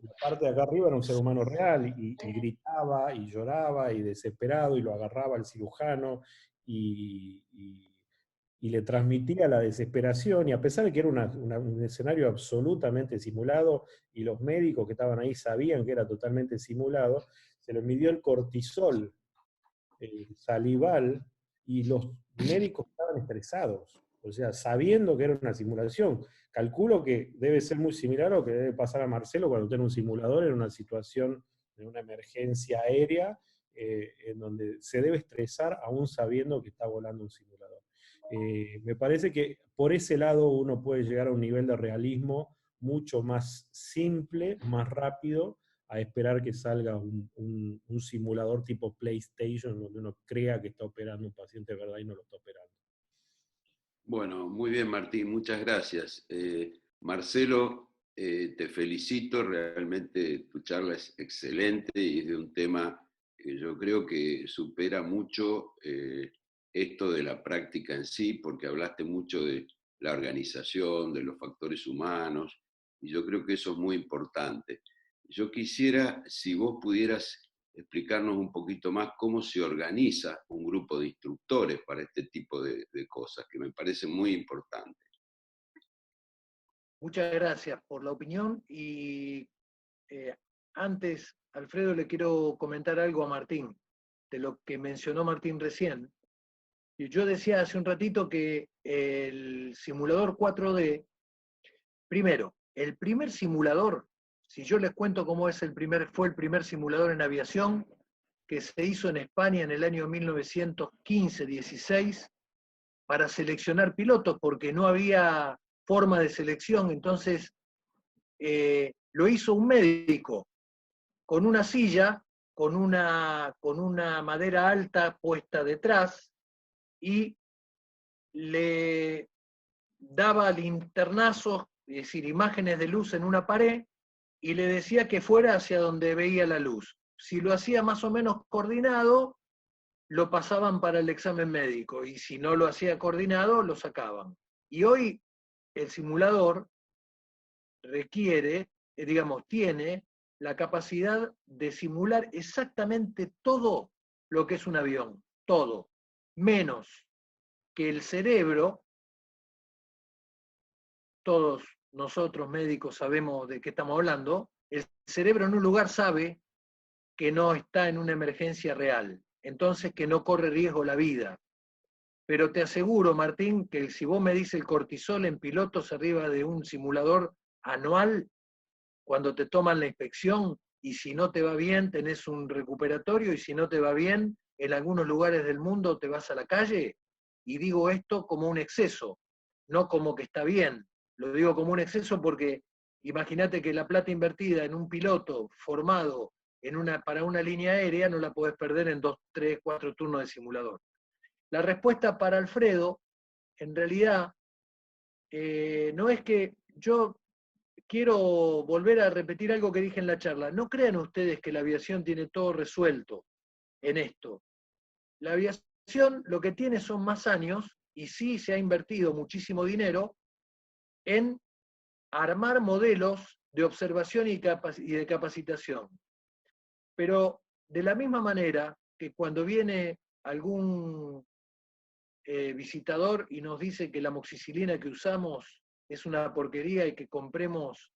la parte de acá arriba era un ser humano real, y gritaba, y lloraba, y desesperado, y lo agarraba el cirujano, y le transmitía la desesperación, y a pesar de que era un escenario absolutamente simulado, y los médicos que estaban ahí sabían que era totalmente simulado, se les midió el cortisol salival, y los médicos estaban estresados, o sea, sabiendo que era una simulación. Calculo que debe ser muy similar a lo que debe pasar a Marcelo cuando tiene un simulador en una situación de una emergencia aérea, en donde se debe estresar aún sabiendo que está volando un simulador. Me parece que por ese lado uno puede llegar a un nivel de realismo mucho más simple, más rápido, a esperar que salga un simulador tipo PlayStation, donde uno crea que está operando un paciente de verdad y no lo está operando. Bueno, muy bien, Martín, muchas gracias. Marcelo, te felicito, realmente tu charla es excelente y es de un tema que yo creo que supera mucho esto de la práctica en sí, porque hablaste mucho de la organización, de los factores humanos, y yo creo que eso es muy importante. Yo quisiera, si vos pudieras explicarnos un poquito más cómo se organiza un grupo de instructores para este tipo de cosas, que me parece muy importante. Muchas gracias por la opinión y antes, Alfredo, le quiero comentar algo a Martín, de lo que mencionó Martín recién. Y yo decía hace un ratito que el simulador 4D, primero, el primer simulador, si yo les cuento cómo fue el primer simulador en aviación, que se hizo en España en el año 1915-16, para seleccionar pilotos, porque no había forma de selección, entonces lo hizo un médico con una silla, con una madera alta puesta detrás, y le daba linternazos, es decir, imágenes de luz en una pared, y le decía que fuera hacia donde veía la luz. Si lo hacía más o menos coordinado, lo pasaban para el examen médico, y si no lo hacía coordinado, lo sacaban. Y hoy el simulador tiene la capacidad de simular exactamente todo lo que es un avión, todo, menos que el cerebro. Todos nosotros médicos sabemos de qué estamos hablando. El cerebro en un lugar sabe que no está en una emergencia real. entonces que no corre riesgo la vida. Pero te aseguro, Martín, que si vos me dices el cortisol en pilotos arriba de un simulador anual, cuando te toman la inspección, y si no te va bien, tenés un recuperatorio, y si no te va bien, en algunos lugares del mundo te vas a la calle, y digo esto como un exceso, no como que está bien. Lo digo como un exceso porque imagínate que la plata invertida en un piloto formado para una línea aérea no la podés perder en 2, 3, 4 turnos de simulador. La respuesta para Alfredo, en realidad, no es que yo quiero volver a repetir algo que dije en la charla. No crean ustedes que la aviación tiene todo resuelto en esto. La aviación lo que tiene son más años, y sí se ha invertido muchísimo dinero en armar modelos de observación y de capacitación. Pero de la misma manera que cuando viene algún visitador y nos dice que la amoxicilina que usamos es una porquería y que compremos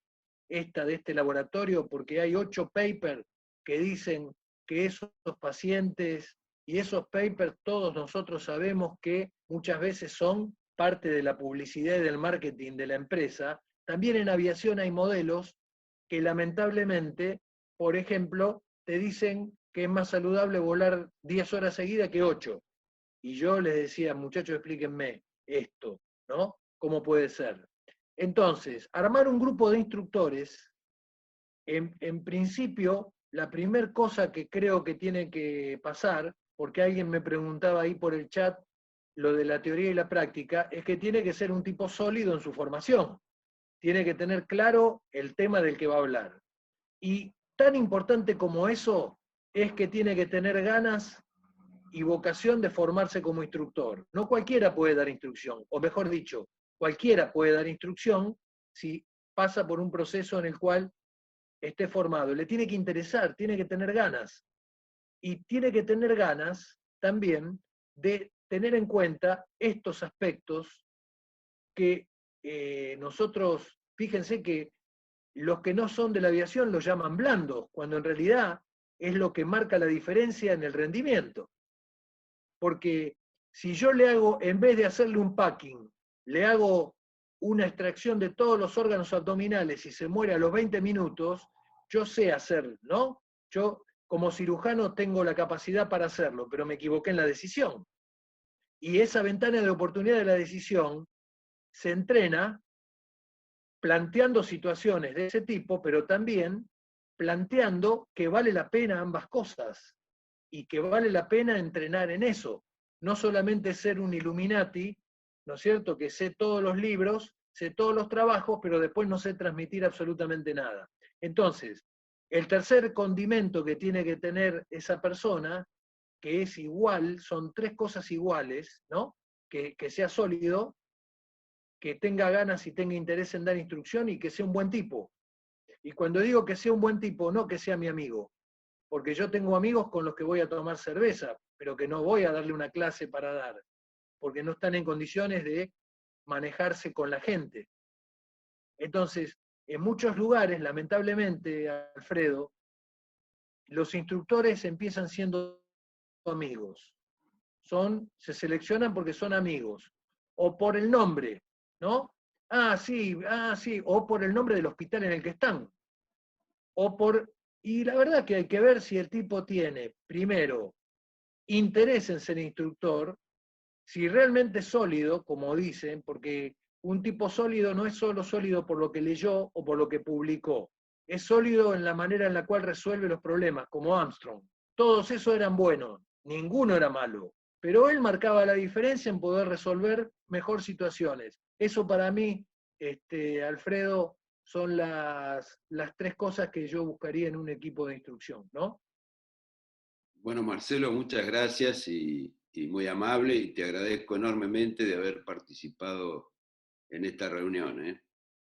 esta de este laboratorio porque hay 8 papers que dicen que esos pacientes, y esos papers todos nosotros sabemos que muchas veces son parte de la publicidad y del marketing de la empresa. También en aviación hay modelos que lamentablemente, por ejemplo, te dicen que es más saludable volar 10 horas seguidas que 8. Y yo les decía, muchachos, explíquenme esto, ¿no? ¿Cómo puede ser? Entonces, armar un grupo de instructores, en principio, la primera cosa que creo que tiene que pasar, porque alguien me preguntaba ahí por el chat lo de la teoría y la práctica, es que tiene que ser un tipo sólido en su formación. Tiene que tener claro el tema del que va a hablar. Y tan importante como eso es que tiene que tener ganas y vocación de formarse como instructor. No cualquiera puede dar instrucción, o mejor dicho, cualquiera puede dar instrucción si pasa por un proceso en el cual esté formado. Le tiene que interesar, tiene que tener ganas. Y tiene que tener ganas también de tener en cuenta estos aspectos que nosotros, fíjense que los que no son de la aviación lo llaman blandos, cuando en realidad es lo que marca la diferencia en el rendimiento. Porque si yo le hago, en vez de hacerle un packing, le hago una extracción de todos los órganos abdominales y se muere a los 20 minutos, yo sé hacerlo, ¿no? Yo como cirujano tengo la capacidad para hacerlo, pero me equivoqué en la decisión. Y esa ventana de oportunidad de la decisión se entrena planteando situaciones de ese tipo, pero también planteando que vale la pena ambas cosas y que vale la pena entrenar en eso. No solamente ser un Illuminati, ¿no es cierto? Que sé todos los libros, sé todos los trabajos, pero después no sé transmitir absolutamente nada. Entonces, el tercer condimento que tiene que tener esa persona, que es igual, son 3 cosas iguales, ¿no? Que sea sólido, que tenga ganas y tenga interés en dar instrucción y que sea un buen tipo. Y cuando digo que sea un buen tipo, no que sea mi amigo, porque yo tengo amigos con los que voy a tomar cerveza, pero que no voy a darle una clase para dar, porque no están en condiciones de manejarse con la gente. Entonces, en muchos lugares, lamentablemente, Alfredo, los instructores empiezan siendo amigos. Se seleccionan porque son amigos, o por el nombre, ¿no? Ah, sí, o por el nombre del hospital en el que están. Y la verdad que hay que ver si el tipo tiene, primero, interés en ser instructor, si realmente es sólido, como dicen, porque un tipo sólido no es solo sólido por lo que leyó o por lo que publicó, es sólido en la manera en la cual resuelve los problemas, como Armstrong. Todos esos eran buenos, ninguno era malo, pero él marcaba la diferencia en poder resolver mejor situaciones. Eso para mí, Alfredo, son las 3 cosas que yo buscaría en un equipo de instrucción, ¿no? Bueno, Marcelo, muchas gracias y muy amable, y te agradezco enormemente de haber participado en esta reunión, ¿eh?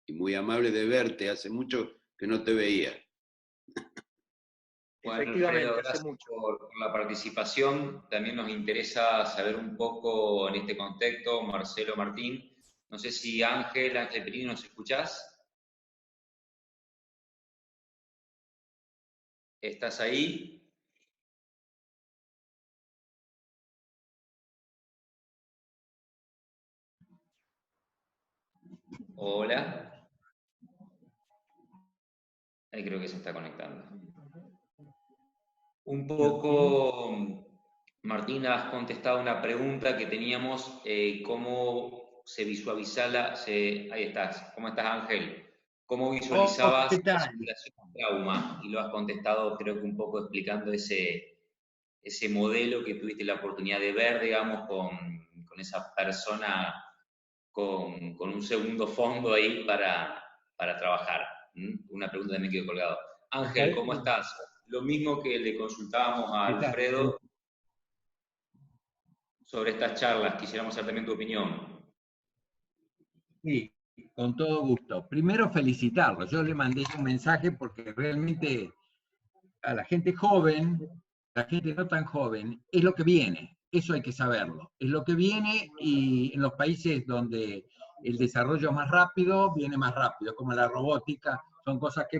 Y muy amable de verte, hace mucho que no te veía. Bueno, Efectivamente, Alfredo, hace gracias mucho. por la participación. También nos interesa saber un poco en este contexto, Marcelo, Martín. No sé si Ángel Perini, ¿nos escuchás? ¿Estás ahí? Hola. Ahí creo que se está conectando. Un poco, Martín, has contestado una pregunta que teníamos, ¿cómo se visualiza ahí estás, ¿cómo estás, Ángel? ¿Cómo visualizabas ¿Qué la tal? simulación de trauma? Y lo has contestado, creo que un poco explicando ese modelo que tuviste la oportunidad de ver, digamos, con esa persona con un segundo fondo ahí para trabajar. Una pregunta que me quedó colgado. Ángel, ¿cómo estás? Lo mismo que le consultábamos a ¿Qué tal? Alfredo sobre estas charlas, quisiéramos saber también tu opinión. Sí, con todo gusto. Primero felicitarlo. Yo le mandé un mensaje porque realmente a la gente joven, la gente no tan joven, es lo que viene. Eso hay que saberlo. Es lo que viene y en los países donde el desarrollo es más rápido, viene más rápido, como la robótica. Son cosas que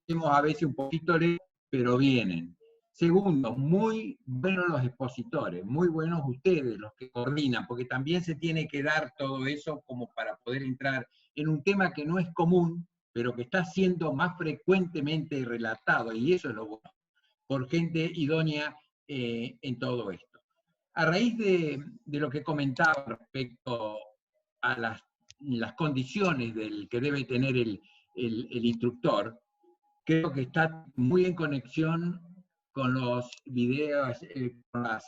vemos a veces un poquito lejos, pero vienen. Segundo, muy buenos los expositores, muy buenos ustedes, los que coordinan, porque también se tiene que dar todo eso como para poder entrar en un tema que no es común, pero que está siendo más frecuentemente relatado, y eso es lo bueno, por gente idónea en todo esto. A raíz de lo que comentaba respecto a las condiciones que debe tener el instructor, creo que está muy en conexión con los videos,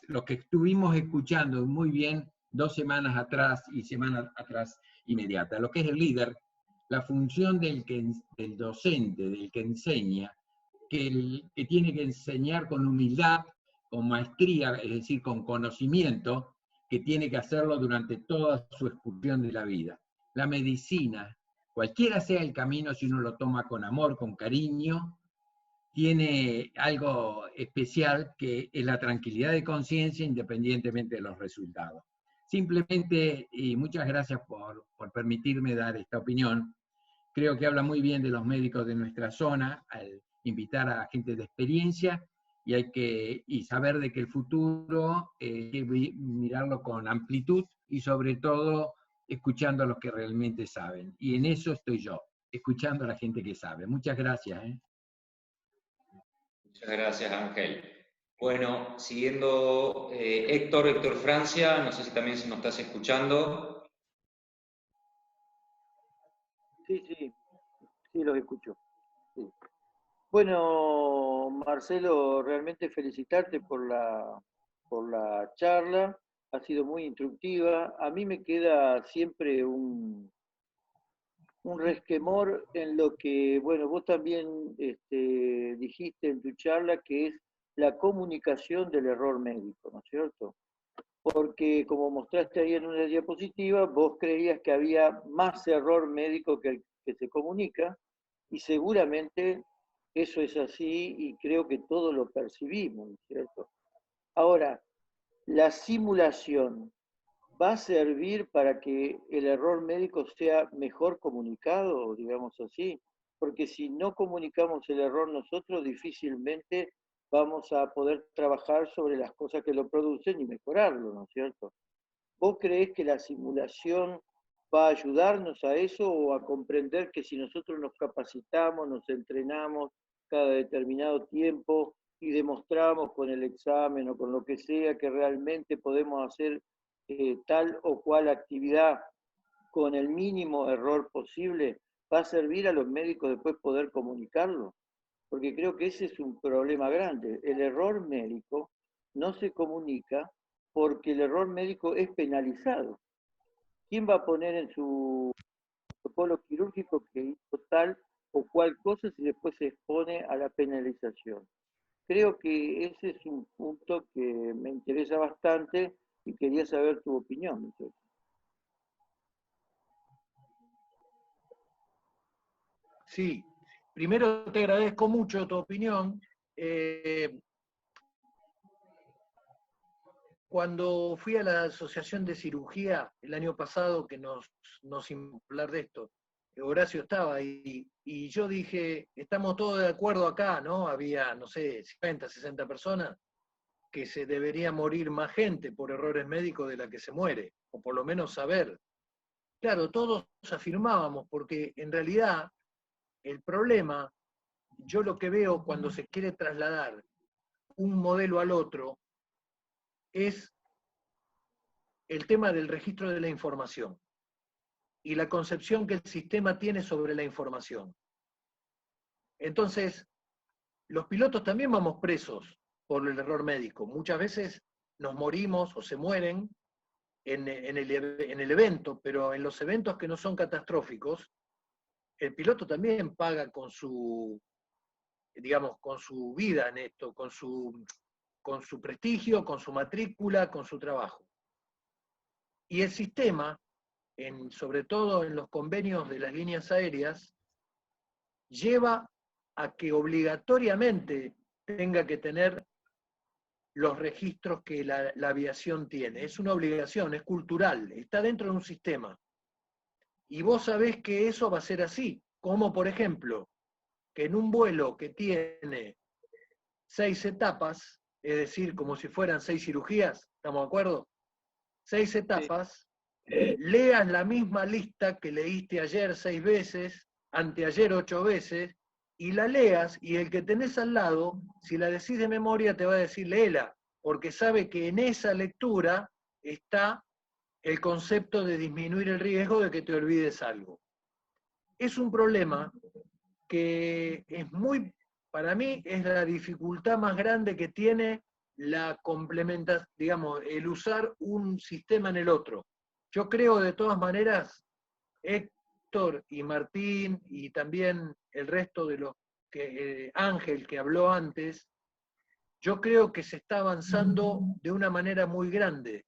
lo que estuvimos escuchando muy bien 2 semanas atrás y semanas atrás inmediata. Lo que es el líder, la función del docente, del que enseña, que tiene que enseñar con humildad, con maestría, es decir, con conocimiento, que tiene que hacerlo durante toda su excursión de la vida. La medicina, cualquiera sea el camino, si uno lo toma con amor, con cariño, tiene algo especial que es la tranquilidad de conciencia independientemente de los resultados. Simplemente, y muchas gracias por permitirme dar esta opinión, creo que habla muy bien de los médicos de nuestra zona al invitar a gente de experiencia y hay que saber de que el futuro hay que mirarlo con amplitud y sobre todo escuchando a los que realmente saben. Y en eso estoy yo, escuchando a la gente que sabe. Muchas gracias. Muchas gracias, Ángel. Bueno, siguiendo, Héctor Francia, no sé si también nos estás escuchando. Sí, los escucho. Sí. Bueno, Marcelo, realmente felicitarte por la charla, ha sido muy instructiva. A mí me queda siempre un resquemor en lo que, bueno, vos también dijiste en tu charla, que es la comunicación del error médico, ¿no es cierto? Porque como mostraste ahí en una diapositiva, vos creías que había más error médico que el que se comunica, y seguramente eso es así y creo que todos lo percibimos, ¿no es cierto? Ahora, la simulación va a servir para que el error médico sea mejor comunicado, digamos así, porque si no comunicamos el error nosotros, difícilmente vamos a poder trabajar sobre las cosas que lo producen y mejorarlo, ¿no es cierto? ¿Vos creés que la simulación va a ayudarnos a eso o a comprender que si nosotros nos capacitamos, nos entrenamos cada determinado tiempo y demostramos con el examen o con lo que sea que realmente podemos hacer tal o cual actividad con el mínimo error posible, va a servir a los médicos después poder comunicarlo? Porque creo que ese es un problema grande. El error médico no se comunica porque el error médico es penalizado. ¿Quién va a poner en su protocolo quirúrgico que hizo tal o cual cosa si después se expone a la penalización? Creo que ese es un punto que me interesa bastante y quería saber tu opinión. Sí, primero te agradezco mucho tu opinión. Cuando fui a la Asociación de Cirugía el año pasado, que nos iba a hablar de esto, Horacio estaba ahí, y yo dije, estamos todos de acuerdo acá, ¿no? Había, no sé, 50, 60 personas, que se debería morir más gente por errores médicos de la que se muere, o por lo menos saber claro, todos afirmábamos, porque en realidad el problema, yo lo que veo cuando se quiere trasladar un modelo al otro, es el tema del registro de la información y la concepción que el sistema tiene sobre la información. Entonces, los pilotos también vamos presos por el error médico. Muchas veces nos morimos o se mueren en el evento, pero en los eventos que no son catastróficos, el piloto también paga con su, digamos, con su vida en esto, con su prestigio, con su matrícula, con su trabajo. Y el sistema, sobre todo en los convenios de las líneas aéreas, lleva a que obligatoriamente tenga que tener los registros que la aviación tiene. Es una obligación, es cultural, está dentro de un sistema. Y vos sabés que eso va a ser así, como por ejemplo, que en un vuelo que tiene 6 etapas, es decir, como si fueran 6 cirugías, ¿estamos de acuerdo? 6 etapas, leas la misma lista que leíste ayer 6 veces, anteayer 8 veces, y la leas, y el que tenés al lado, si la decís de memoria, te va a decir léela, porque sabe que en esa lectura está el concepto de disminuir el riesgo de que te olvides algo. Es un problema que es muy, para mí, es la dificultad más grande que tiene la complementación, digamos, el usar un sistema en el otro. Yo creo de todas maneras, Héctor y Martín y también el resto de los que Ángel que habló antes, yo creo que se está avanzando de una manera muy grande,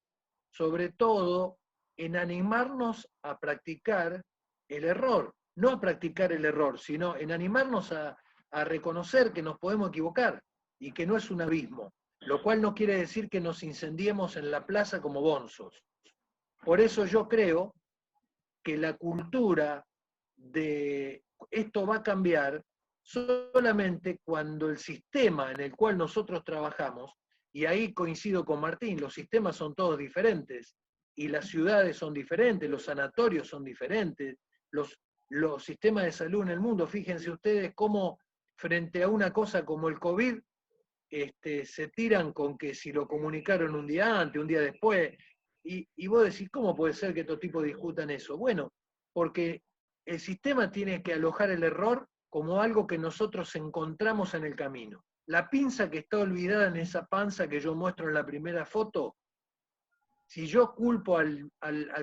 sobre todo en animarnos a practicar el error, no a practicar el error, sino en animarnos a reconocer que nos podemos equivocar y que no es un abismo, lo cual no quiere decir que nos incendiemos en la plaza como bonzos. Por eso yo creo que la cultura de esto va a cambiar solamente cuando el sistema en el cual nosotros trabajamos, y ahí coincido con Martín, los sistemas son todos diferentes, y las ciudades son diferentes, los sanatorios son diferentes, los sistemas de salud en el mundo, fíjense ustedes cómo frente a una cosa como el COVID, se tiran con que si lo comunicaron un día antes, un día después, y vos decís, ¿cómo puede ser que estos tipos discutan eso? Bueno, porque el sistema tiene que alojar el error como algo que nosotros encontramos en el camino. La pinza que está olvidada en esa panza que yo muestro en la primera foto, si yo culpo al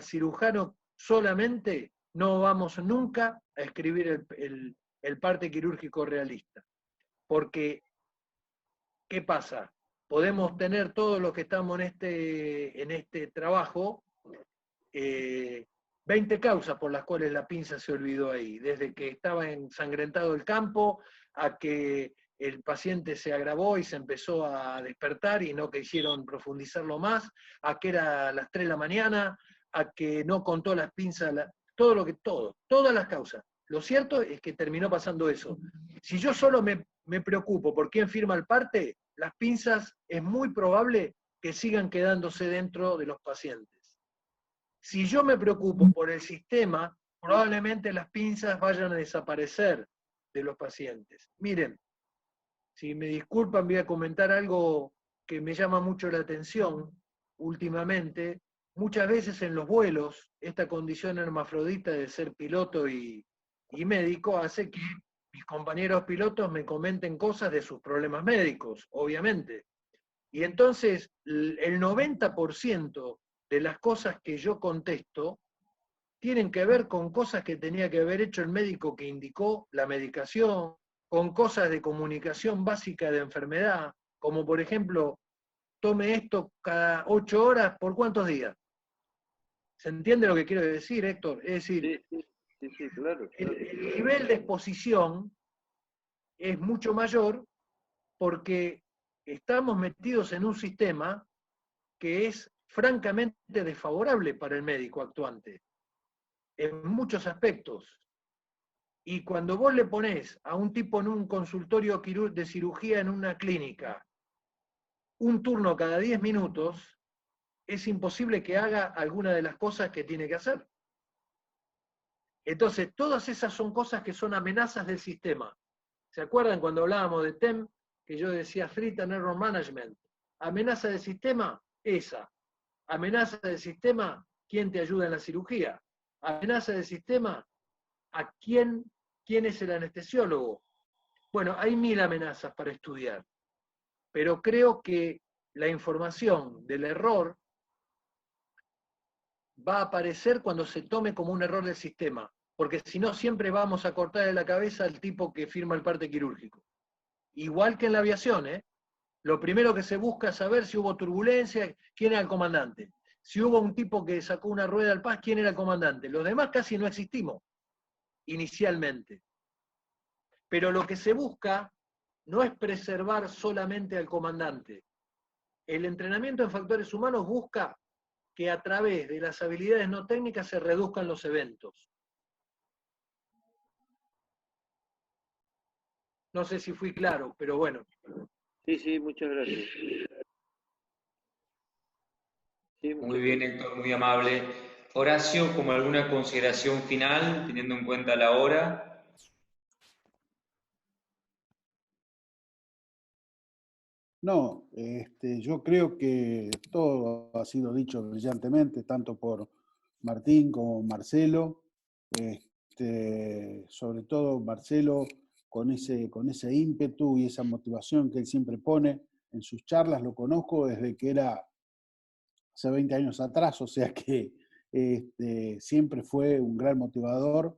cirujano solamente, no vamos nunca a escribir el parte quirúrgico realista. Porque, ¿qué pasa? Podemos tener todos los que estamos en este trabajo 20 causas por las cuales la pinza se olvidó ahí, desde que estaba ensangrentado el campo, a que el paciente se agravó y se empezó a despertar y no quisieron profundizarlo más, a que era a las 3 de la mañana, a que no contó las pinzas, todas las causas. Lo cierto es que terminó pasando eso. Si yo solo me preocupo por quién firma el parte, las pinzas es muy probable que sigan quedándose dentro de los pacientes. Si yo me preocupo por el sistema, probablemente las pinzas vayan a desaparecer de los pacientes. Miren, si me disculpan, voy a comentar algo que me llama mucho la atención últimamente. Muchas veces en los vuelos, esta condición hermafrodita de ser piloto y médico hace que mis compañeros pilotos me comenten cosas de sus problemas médicos, obviamente. Y entonces el 90% de las cosas que yo contesto tienen que ver con cosas que tenía que haber hecho el médico que indicó la medicación, con cosas de comunicación básica de enfermedad, como por ejemplo, tome esto cada 8 horas, ¿por cuántos días? ¿Se entiende lo que quiero decir, Héctor? Es decir, sí, claro. El nivel de exposición es mucho mayor porque estamos metidos en un sistema que es francamente desfavorable para el médico actuante, en muchos aspectos. Y cuando vos le ponés a un tipo en un consultorio de cirugía en una clínica un turno cada 10 minutos, es imposible que haga alguna de las cosas que tiene que hacer. Entonces, todas esas son cosas que son amenazas del sistema. ¿Se acuerdan cuando hablábamos de TEM? Que yo decía Threat and Error Management. Amenaza del sistema, esa. Amenaza del sistema, ¿quién te ayuda en la cirugía? Amenaza del sistema, ¿a quién es el anestesiólogo? Bueno, hay 1000 amenazas para estudiar, pero creo que la información del error va a aparecer cuando se tome como un error del sistema, porque si no siempre vamos a cortarle la cabeza al tipo que firma el parte quirúrgico. Igual que en la aviación, ¿eh? Lo primero que se busca es saber si hubo turbulencia, quién era el comandante. Si hubo un tipo que sacó una rueda al pas, quién era el comandante. Los demás casi no existimos, inicialmente. Pero lo que se busca no es preservar solamente al comandante. El entrenamiento en factores humanos busca que a través de las habilidades no técnicas se reduzcan los eventos. No sé si fui claro, pero bueno. Sí, muchas gracias. Sí, Muy bien, Héctor, muy amable. Horacio, ¿como alguna consideración final, teniendo en cuenta la hora? No, yo creo que todo ha sido dicho brillantemente, tanto por Martín como Marcelo. Sobre todo Marcelo con ese ímpetu y esa motivación que él siempre pone en sus charlas. Lo conozco desde que era hace 20 años atrás, o sea que siempre fue un gran motivador.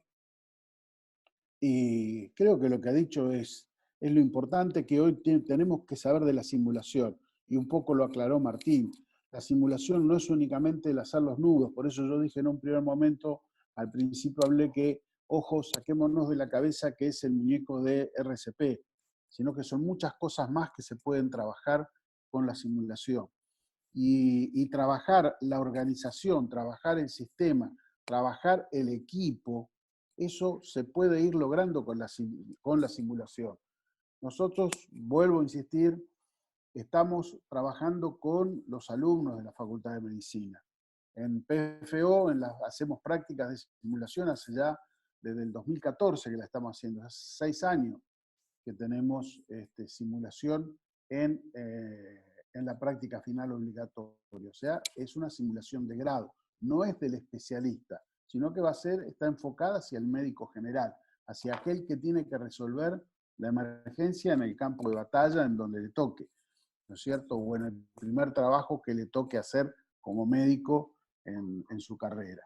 Y creo que lo que ha dicho es lo importante que hoy tenemos que saber de la simulación. Y un poco lo aclaró Martín. La simulación no es únicamente el hacer los nudos. Por eso yo dije en un primer momento, al principio hablé que, ojo, saquémonos de la cabeza que es el muñeco de RCP, sino que son muchas cosas más que se pueden trabajar con la simulación. Y trabajar la organización, trabajar el sistema, trabajar el equipo, eso se puede ir logrando con la simulación. Nosotros, vuelvo a insistir, estamos trabajando con los alumnos de la Facultad de Medicina. En PFO hacemos prácticas de simulación desde el 2014 que la estamos haciendo, hace 6 años que tenemos simulación en la práctica final obligatoria. O sea, es una simulación de grado, no es del especialista, sino que está enfocada hacia el médico general, hacia aquel que tiene que resolver la emergencia en el campo de batalla en donde le toque, ¿no es cierto? O en el primer trabajo que le toque hacer como médico en su carrera.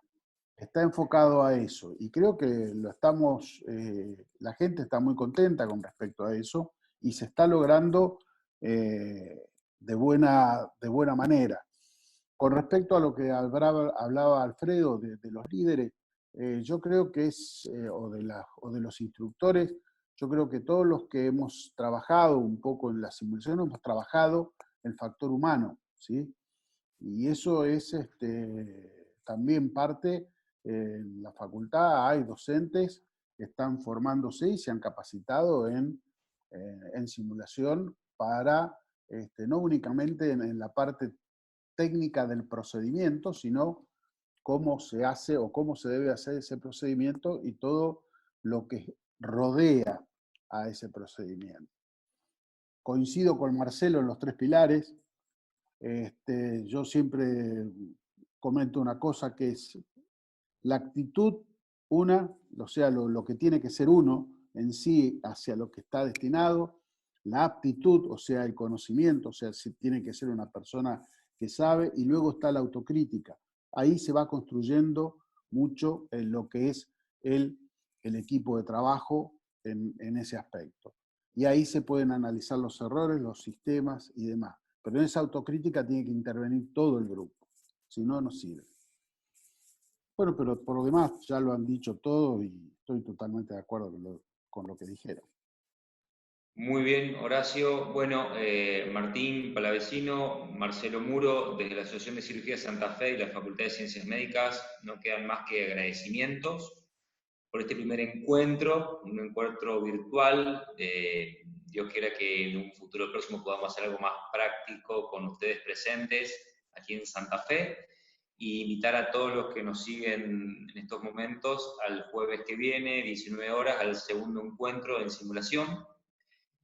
Está enfocado a eso y creo que la gente está muy contenta con respecto a eso y se está logrando de buena manera. Con respecto a lo que hablaba Alfredo de los líderes, yo creo que o de los instructores, yo creo que todos los que hemos trabajado un poco en la simulación hemos trabajado el factor humano, ¿sí? Y eso es también parte, en la facultad hay docentes que están formándose y se han capacitado en simulación para, no únicamente en la parte técnica del procedimiento, sino cómo se hace o cómo se debe hacer ese procedimiento y todo lo que rodea a ese procedimiento. Coincido con Marcelo en los 3 pilares. Yo siempre comento una cosa que es la actitud, o sea, lo que tiene que ser uno en sí hacia lo que está destinado, la aptitud, o sea, el conocimiento, o sea, si tiene que ser una persona que sabe, y luego está la autocrítica. Ahí se va construyendo mucho en lo que es el equipo de trabajo en ese aspecto. Y ahí se pueden analizar los errores, los sistemas y demás. Pero en esa autocrítica tiene que intervenir todo el grupo, si no, no sirve. Bueno, pero por lo demás ya lo han dicho todo y estoy totalmente de acuerdo con lo que dijeron. Muy bien, Horacio. Bueno, Martín Palavecino, Marcelo Muro, desde la Asociación de Cirugía de Santa Fe y la Facultad de Ciencias Médicas, no quedan más que agradecimientos por este primer encuentro, un encuentro virtual. Dios quiera que en un futuro próximo podamos hacer algo más práctico con ustedes presentes aquí en Santa Fe. y invitar a todos los que nos siguen en estos momentos al jueves que viene, 19 horas, al segundo encuentro en simulación.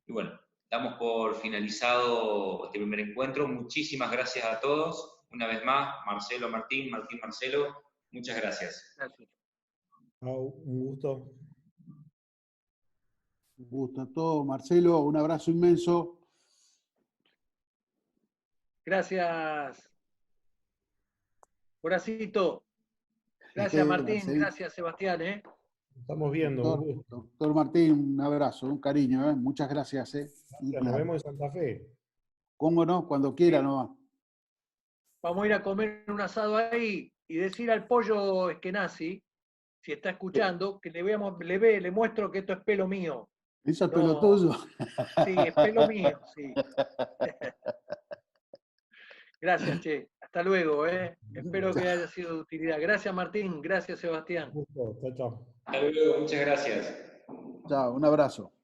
Y bueno, damos por finalizado este primer encuentro. Muchísimas gracias a todos. Una vez más, Marcelo, Martín, Martín, Marcelo, muchas gracias. Gracias. Un gusto. Un gusto a todos. Marcelo, un abrazo inmenso. Gracias, Horacito. Gracias, Martín. Marcelo. Gracias, Sebastián. Estamos viendo. Doctor Martín, un abrazo, un cariño. Muchas gracias. Nos vemos en Santa Fe. ¿Cómo no? Cuando quiera nomás. Vamos a ir a comer un asado ahí y decir al pollo Eskenazi, si está escuchando, que le muestro que esto es pelo mío. ¿Eso es pelo tuyo? Sí, es pelo mío, sí. Gracias, che. Hasta luego, Espero que haya sido de utilidad. Gracias, Martín. Gracias, Sebastián. Un gusto. Chao, chao. Hasta luego, muchas gracias. Chao, un abrazo.